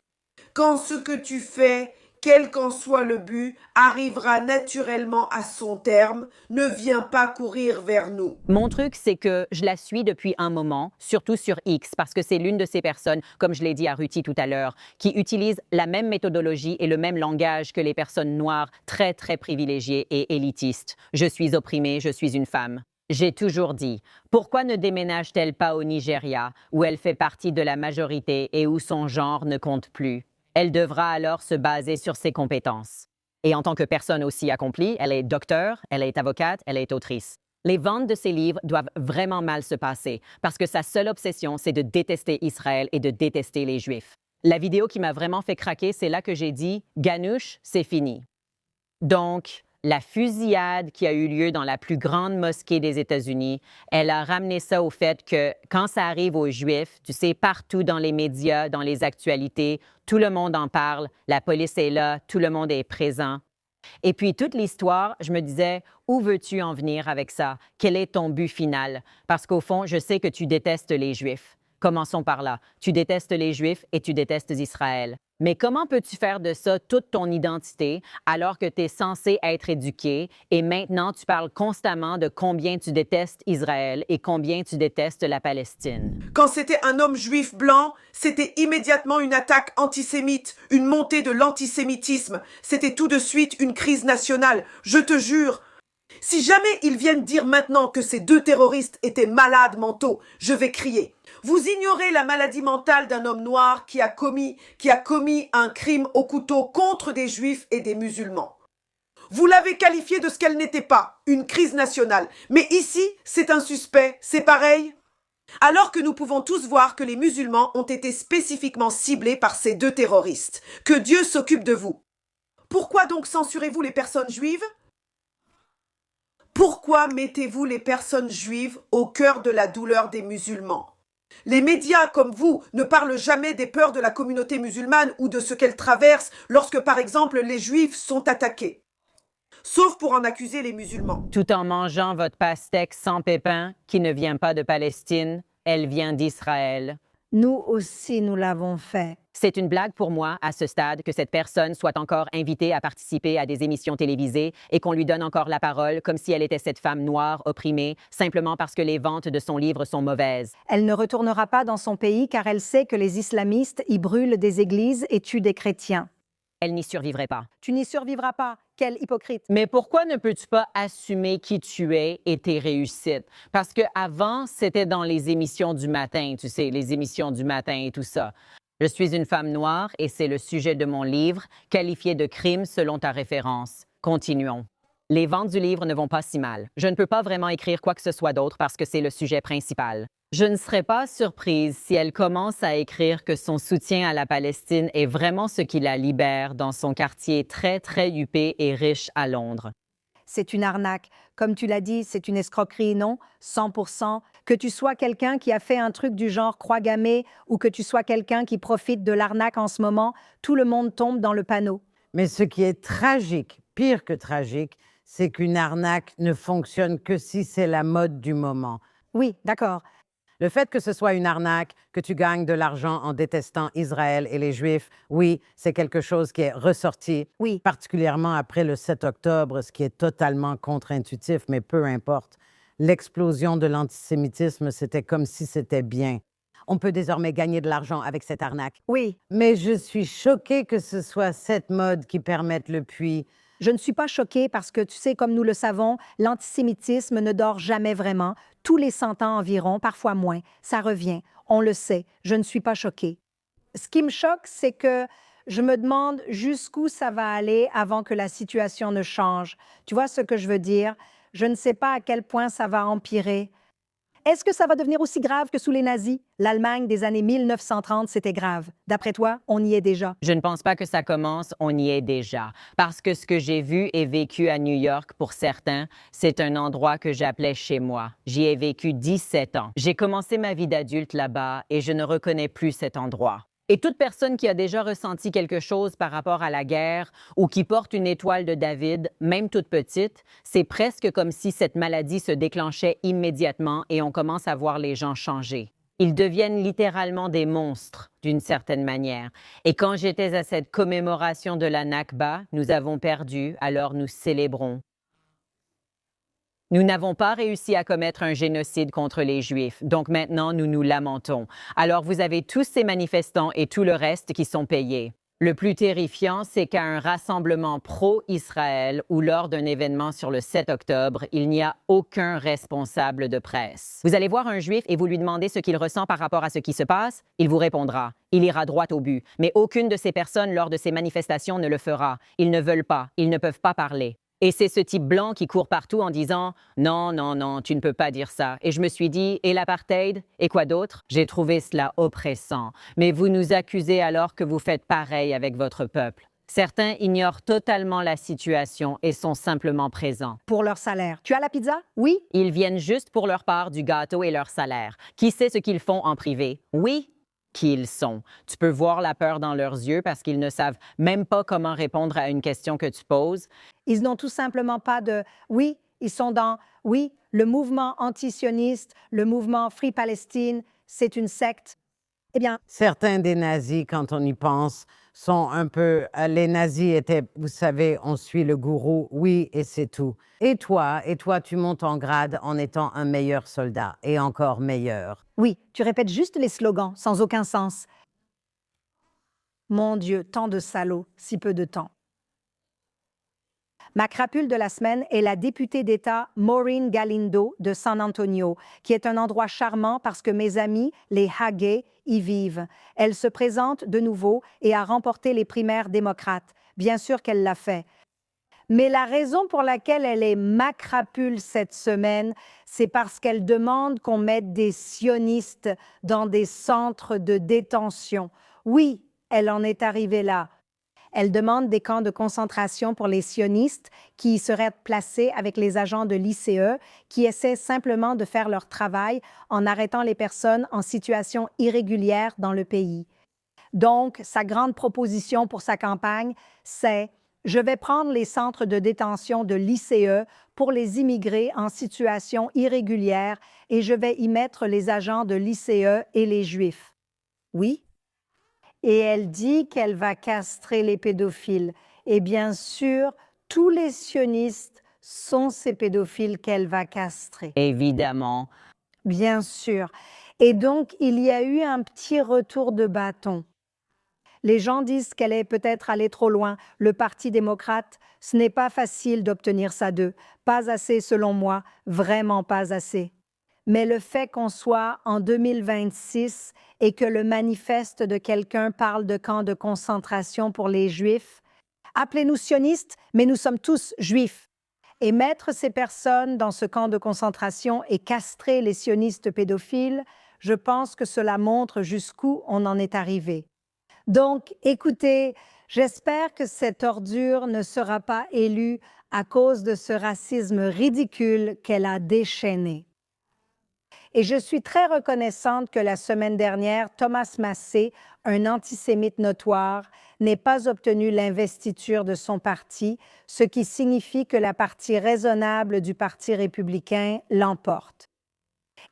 Quand ce que tu fais, quel qu'en soit le but, arrivera naturellement à son terme. Ne viens pas courir vers nous. Mon truc, c'est que je la suis depuis un moment, surtout sur X, parce que c'est l'une de ces personnes, comme je l'ai dit à Ruthie tout à l'heure, qui utilise la même méthodologie et le même langage que les personnes noires très, très privilégiées et élitistes. Je suis opprimée, je suis une femme. J'ai toujours dit, pourquoi ne déménage-t-elle pas au Nigeria, où elle fait partie de la majorité et où son genre ne compte plus? Elle devra alors se baser sur ses compétences. Et en tant que personne aussi accomplie, elle est docteur, elle est avocate, elle est autrice. Les ventes de ses livres doivent vraiment mal se passer parce que sa seule obsession, c'est de détester Israël et de détester les Juifs. La vidéo qui m'a vraiment fait craquer, c'est là que j'ai dit « Ganouche, c'est fini ». Donc, la fusillade qui a eu lieu dans la plus grande mosquée des États-Unis, elle a ramené ça au fait que quand ça arrive aux Juifs, tu sais, partout dans les médias, dans les actualités, tout le monde en parle, la police est là, tout le monde est présent. Et puis toute l'histoire, je me disais, où veux-tu en venir avec ça? Quel est ton but final? Parce qu'au fond, je sais que tu détestes les Juifs. Commençons par là. Tu détestes les Juifs et tu détestes Israël. Mais comment peux-tu faire de ça toute ton identité alors que tu es censé être éduqué et maintenant tu parles constamment de combien tu détestes Israël et combien tu détestes la Palestine? Quand c'était un homme juif blanc, c'était immédiatement une attaque antisémite, une montée de l'antisémitisme. C'était tout de suite une crise nationale. Je te jure, si jamais ils viennent dire maintenant que ces deux terroristes étaient malades mentaux, je vais crier. Vous ignorez la maladie mentale d'un homme noir qui a commis un crime au couteau contre des juifs et des musulmans. Vous l'avez qualifié de ce qu'elle n'était pas, une crise nationale. Mais ici, c'est un suspect, c'est pareil. Alors que nous pouvons tous voir que les musulmans ont été spécifiquement ciblés par ces deux terroristes. Que Dieu s'occupe de vous. Pourquoi donc censurez-vous les personnes juives ? Pourquoi mettez-vous les personnes juives au cœur de la douleur des musulmans ? Les médias comme vous ne parlent jamais des peurs de la communauté musulmane ou de ce qu'elle traverse lorsque, par exemple, les juifs sont attaqués. Sauf pour en accuser les musulmans. Tout en mangeant votre pastèque sans pépins, qui ne vient pas de Palestine, elle vient d'Israël. Nous aussi, nous l'avons fait. C'est une blague pour moi, à ce stade, que cette personne soit encore invitée à participer à des émissions télévisées et qu'on lui donne encore la parole comme si elle était cette femme noire opprimée, simplement parce que les ventes de son livre sont mauvaises. Elle ne retournera pas dans son pays car elle sait que les islamistes y brûlent des églises et tuent des chrétiens. Elle n'y survivrait pas. Tu n'y survivras pas. Quel hypocrite. Mais pourquoi ne peux-tu pas assumer qui tu es et tes réussites? Parce qu'avant, c'était dans les émissions du matin, tu sais, les émissions du matin et tout ça. Je suis une femme noire et c'est le sujet de mon livre, qualifié de crime selon ta référence. Continuons. Les ventes du livre ne vont pas si mal. Je ne peux pas vraiment écrire quoi que ce soit d'autre parce que c'est le sujet principal. Je ne serais pas surprise si elle commence à écrire que son soutien à la Palestine est vraiment ce qui la libère dans son quartier très, très huppé et riche à Londres. C'est une arnaque. Comme tu l'as dit, c'est une escroquerie, non? 100%. Que tu sois quelqu'un qui a fait un truc du genre croix gammée ou que tu sois quelqu'un qui profite de l'arnaque en ce moment, tout le monde tombe dans le panneau. Mais ce qui est tragique, pire que tragique, c'est qu'une arnaque ne fonctionne que si c'est la mode du moment. Oui, d'accord. Le fait que ce soit une arnaque, que tu gagnes de l'argent en détestant Israël et les Juifs, oui, c'est quelque chose qui est ressorti, Oui. particulièrement après le 7 octobre, ce qui est totalement contre-intuitif, mais peu importe. L'explosion de l'antisémitisme, c'était comme si c'était bien. On peut désormais gagner de l'argent avec cette arnaque. Oui. Mais je suis choquée que ce soit cette mode qui permette le puits. Je ne suis pas choquée parce que, tu sais, comme nous le savons, l'antisémitisme ne dort jamais vraiment. Tous les 100 ans environ, parfois moins. Ça revient. On le sait. Je ne suis pas choquée. Ce qui me choque, c'est que je me demande jusqu'où ça va aller avant que la situation ne change. Tu vois ce que je veux dire? Je ne sais pas à quel point ça va empirer. Est-ce que ça va devenir aussi grave que sous les nazis? L'Allemagne des années 1930, c'était grave. D'après toi, on y est déjà. Je ne pense pas que ça commence, on y est déjà. Parce que ce que j'ai vu et vécu à New York, pour certains, c'est un endroit que j'appelais chez moi. J'y ai vécu 17 ans. J'ai commencé ma vie d'adulte là-bas et je ne reconnais plus cet endroit. Et toute personne qui a déjà ressenti quelque chose par rapport à la guerre ou qui porte une étoile de David, même toute petite, c'est presque comme si cette maladie se déclenchait immédiatement et on commence à voir les gens changer. Ils deviennent littéralement des monstres, d'une certaine manière. Et quand j'étais à cette commémoration de la Nakba, nous avons perdu, alors nous célébrons. Nous n'avons pas réussi à commettre un génocide contre les Juifs, donc maintenant nous nous lamentons. Alors vous avez tous ces manifestants et tout le reste qui sont payés. Le plus terrifiant, c'est qu'à un rassemblement pro-Israël ou lors d'un événement sur le 7 octobre, il n'y a aucun responsable de presse. Vous allez voir un Juif et vous lui demandez ce qu'il ressent par rapport à ce qui se passe, il vous répondra. Il ira droit au but. Mais aucune de ces personnes lors de ces manifestations ne le fera. Ils ne veulent pas, ils ne peuvent pas parler. Et c'est ce type blanc qui court partout en disant « Non, non, non, tu ne peux pas dire ça ». Et je me suis dit « Et l'apartheid? Et quoi d'autre ?» J'ai trouvé cela oppressant. Mais vous nous accusez alors que vous faites pareil avec votre peuple. Certains ignorent totalement la situation et sont simplement présents. Pour leur salaire. Tu as la pizza? Oui? Ils viennent juste pour leur part du gâteau et leur salaire. Qui sait ce qu'ils font en privé? Oui? Qui ils sont. Tu peux voir la peur dans leurs yeux parce qu'ils ne savent même pas comment répondre à une question que tu poses. Ils n'ont tout simplement pas de « oui », ils sont dans « oui, le mouvement antisioniste, le mouvement Free Palestine, c'est une secte ». Eh bien, Certains des nazis, quand on y pense, sont un peu... les nazis étaient, vous savez, on suit le gourou, oui, et c'est tout. Et toi, tu montes en grade en étant un meilleur soldat, et encore meilleur. oui, tu répètes juste les slogans, sans aucun sens. Mon Dieu, tant de salauds, si peu de temps. Ma crapule de la semaine est la députée d'État Maureen Galindo de San Antonio, qui est un endroit charmant parce que mes amis, les Hagee, y vivent. Elle se présente de nouveau et a remporté les primaires démocrates. Bien sûr qu'elle l'a fait. Mais la raison pour laquelle elle est ma crapule cette semaine, c'est parce qu'elle demande qu'on mette des sionistes dans des centres de détention. Oui, elle en est arrivée là. Elle demande des camps de concentration pour les sionistes qui seraient placés avec les agents de l'ICE qui essaient simplement de faire leur travail en arrêtant les personnes en situation irrégulière dans le pays. Donc, sa grande proposition pour sa campagne, c'est « Je vais prendre les centres de détention de l'ICE pour les immigrés en situation irrégulière et je vais y mettre les agents de l'ICE et les Juifs. » Oui? Et elle dit qu'elle va castrer les pédophiles. Et bien sûr, tous les sionistes sont ces pédophiles qu'elle va castrer. Évidemment. Bien sûr. Et donc, il y a eu un petit retour de bâton. Les gens disent qu'elle est peut-être allée trop loin. Le Parti démocrate, ce n'est pas facile d'obtenir ça d'eux. Pas assez selon moi, vraiment pas assez. Mais le fait qu'on soit en 2026 et que le manifeste de quelqu'un parle de camps de concentration pour les Juifs, appelez-nous sionistes, mais nous sommes tous Juifs. Et mettre ces personnes dans ce camp de concentration et castrer les sionistes pédophiles, je pense que cela montre jusqu'où on en est arrivé. Donc, écoutez, j'espère que cette ordure ne sera pas élue à cause de ce racisme ridicule qu'elle a déchaîné. Et je suis très reconnaissante que la semaine dernière, Thomas Massie, un antisémite notoire, n'ait pas obtenu l'investiture de son parti, ce qui signifie que la partie raisonnable du Parti républicain l'emporte.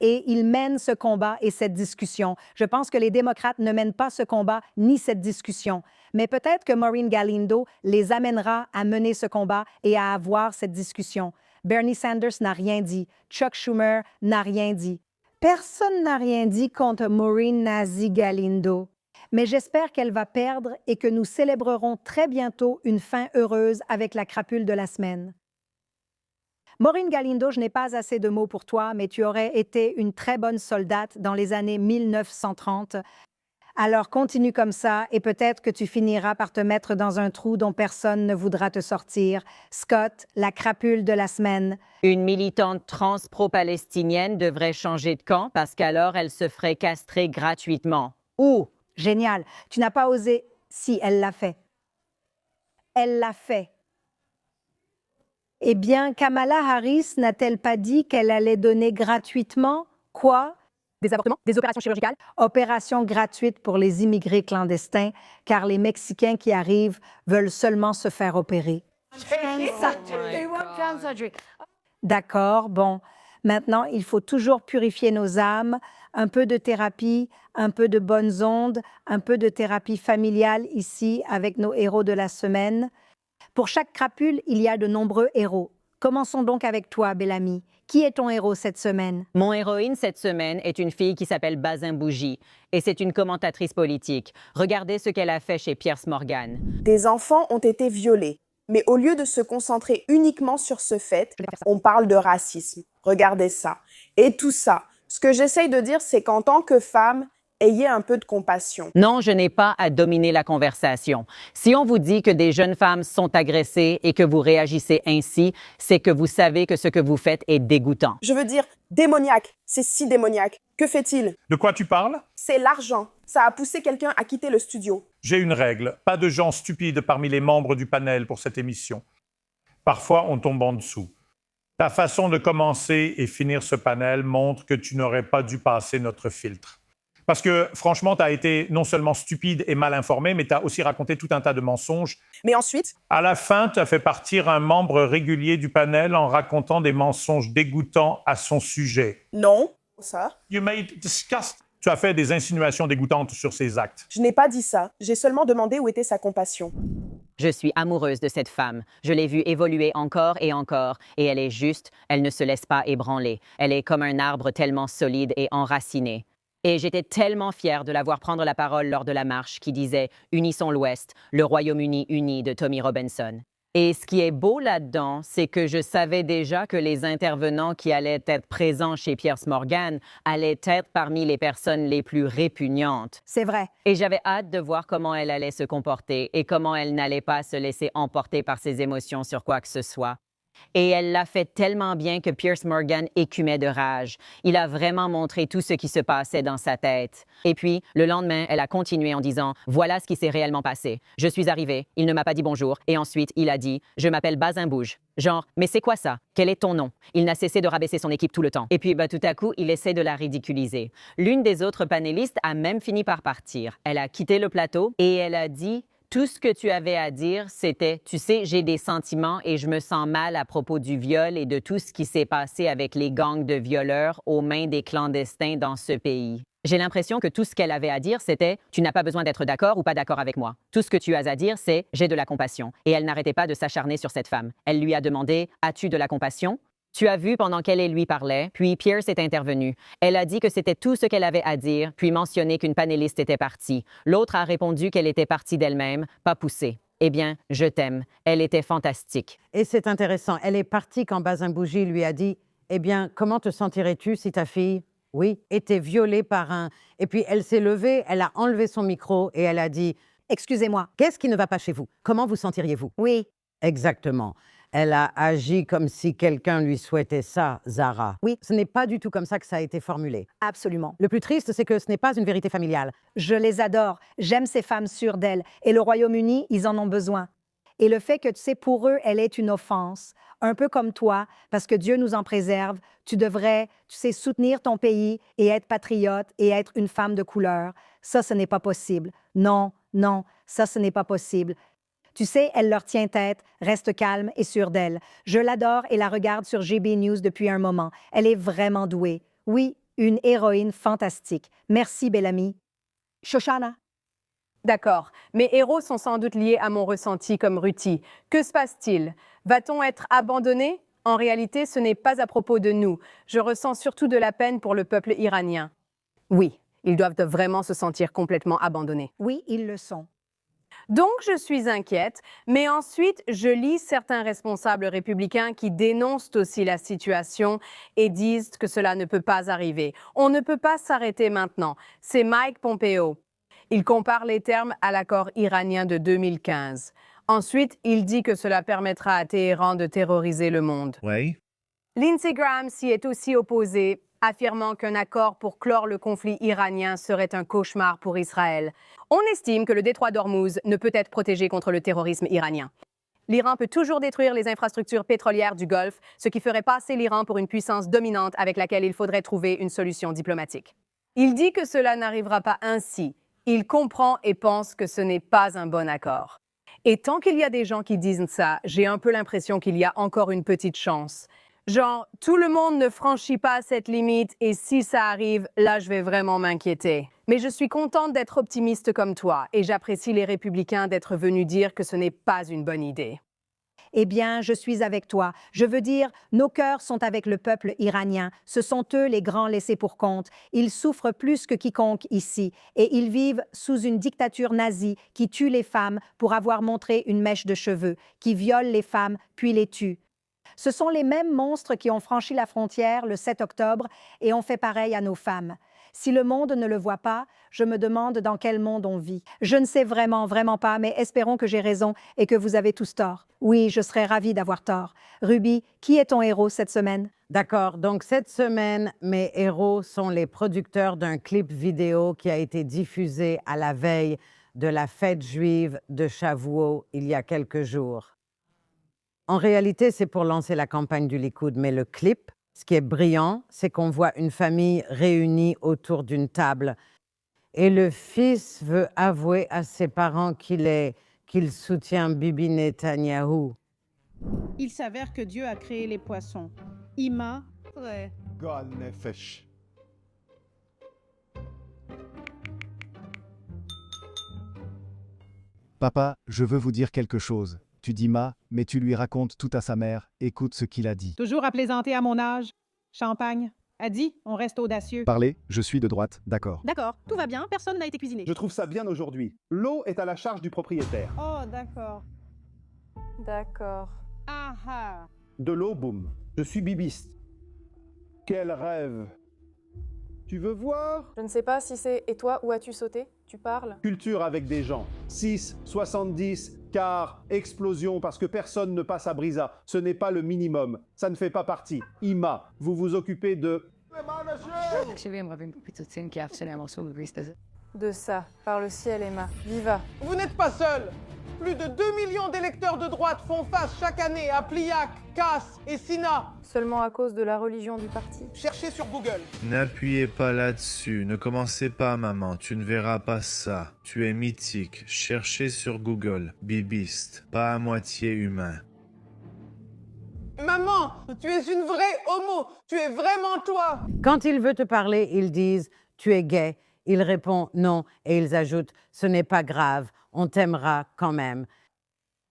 Et il mène ce combat et cette discussion. Je pense que les démocrates ne mènent pas ce combat ni cette discussion. Mais peut-être que Maureen Galindo les amènera à mener ce combat et à avoir cette discussion. Bernie Sanders n'a rien dit. Chuck Schumer n'a rien dit. Personne n'a rien dit contre Maureen Nazi Galindo. Mais j'espère qu'elle va perdre et que nous célébrerons très bientôt une fin heureuse avec la crapule de la semaine. Maureen Galindo, je n'ai pas assez de mots pour toi, mais tu aurais été une très bonne soldate dans les années 1930. Alors continue comme ça et peut-être que tu finiras par te mettre dans un trou dont personne ne voudra te sortir. Scott, la crapule de la semaine. Une militante trans pro-palestinienne devrait changer de camp parce qu'alors elle se ferait castrer gratuitement. Oh, génial. Tu n'as pas osé. Si, elle l'a fait. Elle l'a fait. Eh bien, Kamala Harris n'a-t-elle pas dit qu'elle allait donner gratuitement quoi? Des avortements, des opérations chirurgicales. Opération gratuite pour les immigrés clandestins, car les Mexicains qui arrivent veulent seulement se faire opérer. D'accord, bon. Maintenant, il faut toujours purifier nos âmes un peu de thérapie, un peu de bonnes ondes, un peu de thérapie familiale ici avec nos héros de la semaine. Pour chaque crapule, il y a de nombreux héros. Commençons donc avec toi, Bellamy. Qui est ton héros cette semaine? Mon héroïne cette semaine est une fille qui s'appelle Bazin Bougie et c'est une commentatrice politique. Regardez ce qu'elle a fait chez Piers Morgan. Des enfants ont été violés. Mais au lieu de se concentrer uniquement sur ce fait, on parle de racisme. Regardez ça. Et tout ça. Ce que j'essaye de dire, c'est qu'en tant que femme, ayez un peu de compassion. Non, je n'ai pas à dominer la conversation. Si on vous dit que des jeunes femmes sont agressées et que vous réagissez ainsi, c'est que vous savez que ce que vous faites est dégoûtant. Je veux dire, démoniaque. C'est si démoniaque. Que fait-il? De quoi tu parles? C'est l'argent. Ça a poussé quelqu'un à quitter le studio. J'ai une règle. Pas de gens stupides parmi les membres du panel pour cette émission. Parfois, on tombe en dessous. Ta façon de commencer et finir ce panel montre que tu n'aurais pas dû passer notre filtre. Parce que, franchement, tu as été non seulement stupide et mal informé, mais tu as aussi raconté tout un tas de mensonges. Mais ensuite? À la fin, tu as fait partir un membre régulier du panel en racontant des mensonges dégoûtants à son sujet. Non. Ça? You made disgust. Tu as fait des insinuations dégoûtantes sur ses actes. Je n'ai pas dit ça. J'ai seulement demandé où était sa compassion. Je suis amoureuse de cette femme. Je l'ai vue évoluer encore et encore, et elle est juste, elle ne se laisse pas ébranler. Elle est comme un arbre tellement solide et enraciné. Et j'étais tellement fière de la voir prendre la parole lors de la marche qui disait « Unissons l'Ouest, le Royaume-Uni uni » de Tommy Robinson. Et ce qui est beau là-dedans, c'est que je savais déjà que les intervenants qui allaient être présents chez Piers Morgan allaient être parmi les personnes les plus répugnantes. C'est vrai. Et j'avais hâte de voir comment elle allait se comporter et comment elle n'allait pas se laisser emporter par ses émotions sur quoi que ce soit. Et elle l'a fait tellement bien que Piers Morgan écumait de rage. Il a vraiment montré tout ce qui se passait dans sa tête. Et puis, le lendemain, elle a continué en disant « Voilà ce qui s'est réellement passé. Je suis arrivée, il ne m'a pas dit bonjour, et ensuite, il a dit « Je m'appelle Bazin Bouge. » Genre « Mais c'est quoi ça? Quel est ton nom? » Il n'a cessé de rabaisser son équipe tout le temps. Et puis, tout à coup, il essaie de la ridiculiser. L'une des autres panélistes a même fini par partir. Elle a quitté le plateau et elle a dit « Tout ce que tu avais à dire, c'était, tu sais, j'ai des sentiments et je me sens mal à propos du viol et de tout ce qui s'est passé avec les gangs de violeurs aux mains des clandestins dans ce pays. » J'ai l'impression que tout ce qu'elle avait à dire, c'était « Tu n'as pas besoin d'être d'accord ou pas d'accord avec moi. Tout ce que tu as à dire, c'est « J'ai de la compassion. » Et elle n'arrêtait pas de s'acharner sur cette femme. Elle lui a demandé « As-tu de la compassion? » Tu as vu pendant qu'elle et lui parlaient, puis Pierce est intervenu. Elle a dit que c'était tout ce qu'elle avait à dire, puis mentionné qu'une panéliste était partie. L'autre a répondu qu'elle était partie d'elle-même, pas poussée. Eh bien, je t'aime. Elle était fantastique. Et c'est intéressant. Elle est partie quand Bazin Bougie lui a dit « Eh bien, comment te sentirais-tu si ta fille, oui, était violée par un... » Et puis elle s'est levée, elle a enlevé son micro et elle a dit « Excusez-moi. Qu'est-ce qui ne va pas chez vous? Comment vous sentiriez-vous? » Oui. Exactement. Elle a agi comme si quelqu'un lui souhaitait ça, Zara. Oui. Ce n'est pas du tout comme ça que ça a été formulé. Absolument. Le plus triste, c'est que ce n'est pas une vérité familiale. Je les adore. J'aime ces femmes sûres d'elles. Et le Royaume-Uni, ils en ont besoin. Et le fait que, tu sais, pour eux, elle est une offense, un peu comme toi, parce que Dieu nous en préserve, tu devrais, tu sais, soutenir ton pays et être patriote et être une femme de couleur. Ça, ce n'est pas possible. Non, non, ça, ce n'est pas possible. Tu sais, elle leur tient tête, reste calme et sûre d'elle. Je l'adore et la regarde sur GB News depuis un moment. Elle est vraiment douée. Oui, une héroïne fantastique. Merci, Bellamy. Shoshana. D'accord. Mes héros sont sans doute liés à mon ressenti comme Ruti. Que se passe-t-il? Va-t-on être abandonné? En réalité, ce n'est pas à propos de nous. Je ressens surtout de la peine pour le peuple iranien. Oui, ils doivent vraiment se sentir complètement abandonnés. Oui, ils le sont. Donc, je suis inquiète, mais ensuite, je lis certains responsables républicains qui dénoncent aussi la situation et disent que cela ne peut pas arriver. On ne peut pas s'arrêter maintenant. C'est Mike Pompeo. Il compare les termes à l'accord iranien de 2015. Ensuite, il dit que cela permettra à Téhéran de terroriser le monde. Oui. Lindsey Graham s'y est aussi opposé, affirmant qu'un accord pour clore le conflit iranien serait un cauchemar pour Israël. On estime que le détroit d'Ormuz ne peut être protégé contre le terrorisme iranien. L'Iran peut toujours détruire les infrastructures pétrolières du Golfe, ce qui ferait passer l'Iran pour une puissance dominante avec laquelle il faudrait trouver une solution diplomatique. Il dit que cela n'arrivera pas ainsi. Il comprend et pense que ce n'est pas un bon accord. Et tant qu'il y a des gens qui disent ça, j'ai un peu l'impression qu'il y a encore une petite chance. Genre, tout le monde ne franchit pas cette limite et si ça arrive, là, je vais vraiment m'inquiéter. Mais je suis contente d'être optimiste comme toi et j'apprécie les républicains d'être venus dire que ce n'est pas une bonne idée. Eh bien, je suis avec toi. Je veux dire, nos cœurs sont avec le peuple iranien. Ce sont eux les grands laissés pour compte. Ils souffrent plus que quiconque ici et ils vivent sous une dictature nazie qui tue les femmes pour avoir montré une mèche de cheveux, qui viole les femmes puis les tue. Ce sont les mêmes monstres qui ont franchi la frontière le 7 octobre et ont fait pareil à nos femmes. Si le monde ne le voit pas, je me demande dans quel monde on vit. Je ne sais vraiment pas, mais espérons que j'ai raison et que vous avez tous tort. Oui, je serais ravie d'avoir tort. Ruby, qui est ton héros cette semaine? D'accord, donc cette semaine, mes héros sont les producteurs d'un clip vidéo qui a été diffusé à la veille de la fête juive de Shavuot il y a quelques jours. En réalité, c'est pour lancer la campagne du Likoud, mais le clip, ce qui est brillant, c'est qu'on voit une famille réunie autour d'une table. Et le fils veut avouer à ses parents qu'il soutient Bibi Netanyahou. Il s'avère que Dieu a créé les poissons. Ima, Gal nefesh. Papa, je veux vous dire quelque chose. Tu dis ma, mais tu lui racontes tout à sa mère. Écoute ce qu'il a dit. toujours à plaisanter à mon âge. Champagne. A dit, on reste audacieux. Parlez, je suis de droite, d'accord. D'accord, tout va bien, personne n'a été cuisiné. Je trouve ça bien aujourd'hui. L'eau est à la charge du propriétaire. Oh, d'accord. D'accord. Ah ah. De l'eau, boum. Je suis bibiste. Quel rêve. Tu veux voir? Je ne sais pas si c'est... Et toi, où as-tu sauté? Tu parles? Culture avec des gens. 6, 70, quart, explosion, parce que personne ne passe à Brisa. Ce n'est pas le minimum. Ça ne fait pas partie. Ima, vous vous occupez de... De ça, par le ciel, Emma. Viva. Vous n'êtes pas seul. Plus de 2 millions d'électeurs de droite font face chaque année à Pliac, Cass et Sina. Seulement à cause de la religion du parti. Cherchez sur Google. N'appuyez pas là-dessus, ne commencez pas maman, tu ne verras pas ça. Tu es mythique, cherchez sur Google, bibiste, pas à moitié humain. Maman, tu es une vraie homo. Tu es vraiment toi. Quand il veut te parler, ils disent « tu es gay ». Il répond « non » et ils ajoutent « ce n'est pas grave, on t'aimera quand même ».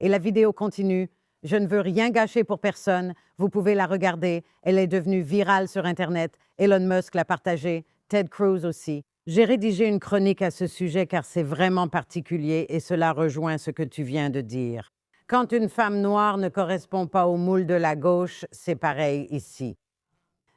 Et la vidéo continue. Je ne veux rien gâcher pour personne. Vous pouvez la regarder. Elle est devenue virale sur Internet. Elon Musk l'a partagée. Ted Cruz aussi. J'ai rédigé une chronique à ce sujet car c'est vraiment particulier et cela rejoint ce que tu viens de dire. Quand une femme noire ne correspond pas au moule de la gauche, c'est pareil ici.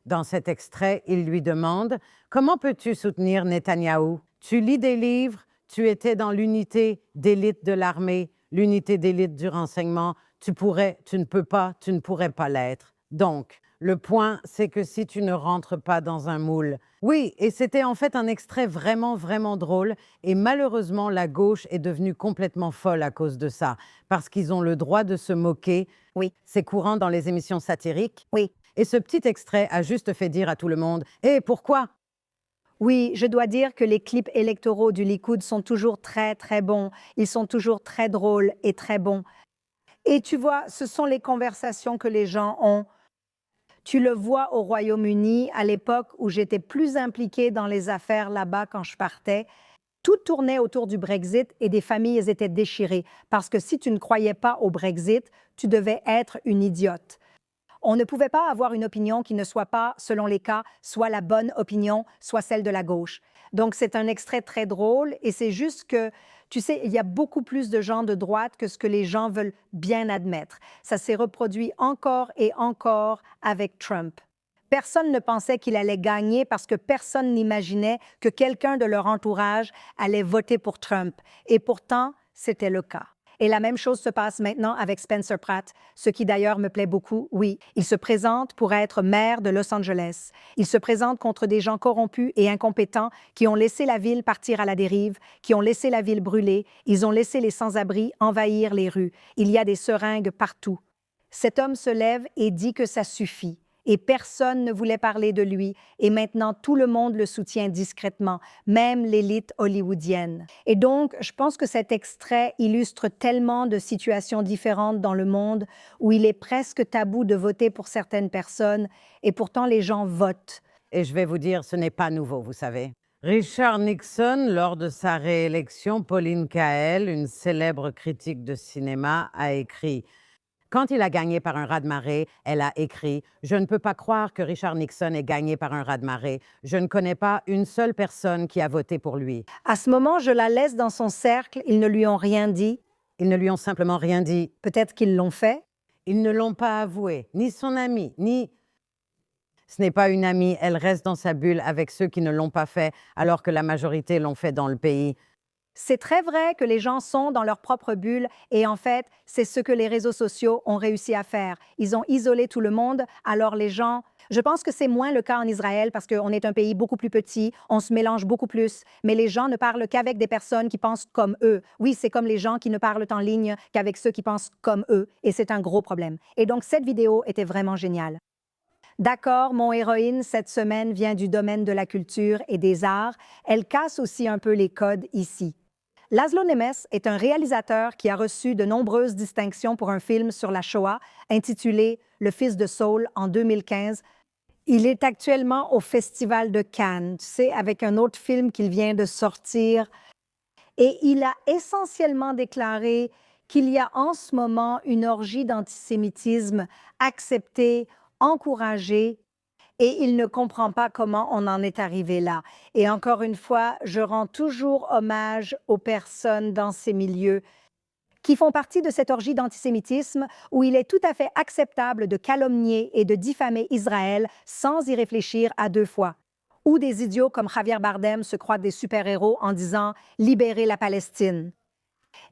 Dans cet extrait, il lui demande « Comment peux-tu soutenir Netanyahou? Tu lis des livres, tu étais dans l'unité d'élite de l'armée, l'unité d'élite du renseignement, tu ne peux pas, tu ne pourrais pas l'être. Donc, le point, c'est que si tu ne rentres pas dans un moule... » Oui, et c'était en fait un extrait vraiment drôle et malheureusement, la gauche est devenue complètement folle à cause de ça, parce qu'ils ont le droit de se moquer. Oui. C'est courant dans les émissions satiriques. Oui. Et ce petit extrait a juste fait dire à tout le monde « Et pourquoi ?» Oui, je dois dire que les clips électoraux du Likoud sont toujours très bons. Ils sont toujours très drôles et très bons. Et tu vois, ce sont les conversations que les gens ont. Tu le vois au Royaume-Uni, à l'époque où j'étais plus impliquée dans les affaires là-bas quand je partais. Tout tournait autour du Brexit et des familles étaient déchirées parce que si tu ne croyais pas au Brexit, tu devais être une idiote. On ne pouvait pas avoir une opinion qui ne soit pas, selon les cas, soit la bonne opinion, soit celle de la gauche. Donc, c'est un extrait très drôle et c'est juste que, tu sais, il y a beaucoup plus de gens de droite que ce que les gens veulent bien admettre. Ça s'est reproduit encore et encore avec Trump. Personne ne pensait qu'il allait gagner parce que personne n'imaginait que quelqu'un de leur entourage allait voter pour Trump. Et pourtant, c'était le cas. Et la même chose se passe maintenant avec Spencer Pratt, ce qui d'ailleurs me plaît beaucoup. Oui, il se présente pour être maire de Los Angeles. Il se présente contre des gens corrompus et incompétents qui ont laissé la ville partir à la dérive, qui ont laissé la ville brûler. Ils ont laissé les sans-abri envahir les rues. Il y a des seringues partout. Cet homme se lève et dit que ça suffit. et personne ne voulait parler de lui, et maintenant tout le monde le soutient discrètement, même l'élite hollywoodienne. Et donc, je pense que cet extrait illustre tellement de situations différentes dans le monde où il est presque tabou de voter pour certaines personnes, et pourtant les gens votent. Et je vais vous dire, ce n'est pas nouveau, vous savez. Richard Nixon, lors de sa réélection, Pauline Kael, une célèbre critique de cinéma, a écrit « Quand il a gagné par un raz-de-marée, elle a écrit « Je ne peux pas croire que Richard Nixon ait gagné par un raz-de-marée. Je ne connais pas une seule personne qui a voté pour lui. » À ce moment, je la laisse dans son cercle, ils ne lui ont rien dit. Ils ne lui ont simplement rien dit. Peut-être qu'ils l'ont fait. Ils ne l'ont pas avoué, ni son ami, ni... Ce n'est pas une amie, elle reste dans sa bulle avec ceux qui ne l'ont pas fait, alors que la majorité l'ont fait dans le pays. C'est très vrai que les gens sont dans leur propre bulle et en fait, c'est ce que les réseaux sociaux ont réussi à faire. Ils ont isolé tout le monde, alors les gens... Je pense que c'est moins le cas en Israël parce qu'on est un pays beaucoup plus petit, on se mélange beaucoup plus, mais les gens ne parlent qu'avec des personnes qui pensent comme eux. Oui, c'est comme les gens qui ne parlent en ligne qu'avec ceux qui pensent comme eux et c'est un gros problème. Et donc, cette vidéo était vraiment géniale. D'accord, mon héroïne, cette semaine vient du domaine de la culture et des arts. Elle casse aussi un peu les codes ici. Laszlo Nemes est un réalisateur qui a reçu de nombreuses distinctions pour un film sur la Shoah, intitulé « Le fils de Saul » en 2015. Il est actuellement au Festival de Cannes, tu sais, avec un autre film qu'il vient de sortir. Et il a essentiellement déclaré qu'il y a en ce moment une orgie d'antisémitisme acceptée, encouragé, et il ne comprend pas comment on en est arrivé là. Et encore une fois, je rends toujours hommage aux personnes dans ces milieux qui font partie de cette orgie d'antisémitisme où il est tout à fait acceptable de calomnier et de diffamer Israël sans y réfléchir à deux fois. Ou des idiots comme Javier Bardem se croient des super-héros en disant « libérez la Palestine ».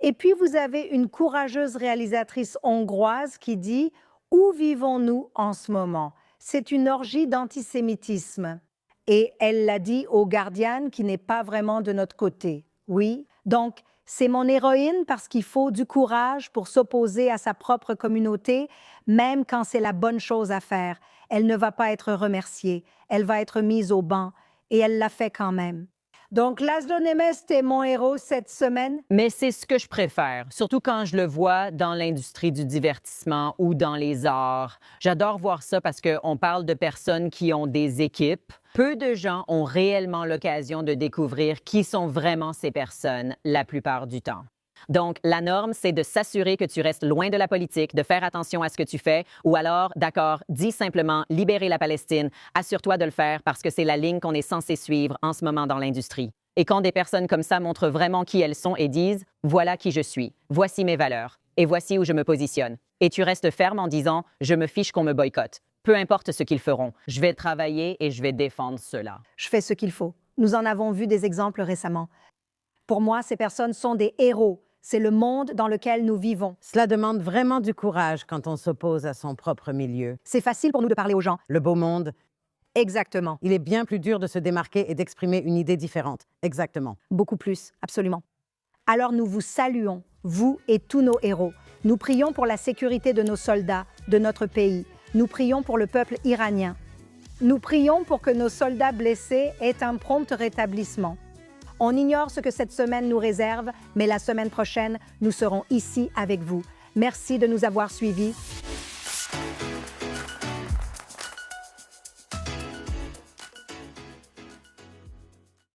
Et puis vous avez une courageuse réalisatrice hongroise qui dit « Où vivons-nous en ce moment ?» C'est une orgie d'antisémitisme. Et elle l'a dit au Guardian qui n'est pas vraiment de notre côté. Oui, donc c'est mon héroïne parce qu'il faut du courage pour s'opposer à sa propre communauté, même quand c'est la bonne chose à faire. Elle ne va pas être remerciée, elle va être mise au banc et elle l'a fait quand même. Donc, Laszlo Nemes était mon héros cette semaine. Mais c'est ce que je préfère, surtout quand je le vois dans l'industrie du divertissement ou dans les arts. J'adore voir ça parce qu'on parle de personnes qui ont des équipes. Peu de gens ont réellement l'occasion de découvrir qui sont vraiment ces personnes la plupart du temps. Donc, la norme, c'est de s'assurer que tu restes loin de la politique, de faire attention à ce que tu fais, ou alors, d'accord, dis simplement « libérer la Palestine », assure-toi de le faire parce que c'est la ligne qu'on est censé suivre en ce moment dans l'industrie. Et quand des personnes comme ça montrent vraiment qui elles sont et disent « voilà qui je suis, voici mes valeurs, et voici où je me positionne », et tu restes ferme en disant « je me fiche qu'on me boycotte », peu importe ce qu'ils feront, je vais travailler et je vais défendre cela. Je fais ce qu'il faut. Nous en avons vu des exemples récemment. Pour moi, ces personnes sont des héros. C'est le monde dans lequel nous vivons. Cela demande vraiment du courage quand on s'oppose à son propre milieu. C'est facile pour nous de parler aux gens. Le beau monde. Exactement. Il est bien plus dur de se démarquer et d'exprimer une idée différente. Exactement. Beaucoup plus, absolument. Alors nous vous saluons, vous et tous nos héros. Nous prions pour la sécurité de nos soldats, de notre pays. Nous prions pour le peuple iranien. Nous prions pour que nos soldats blessés aient un prompt rétablissement. On ignore ce que cette semaine nous réserve, mais la semaine prochaine, nous serons ici avec vous. Merci de nous avoir suivis.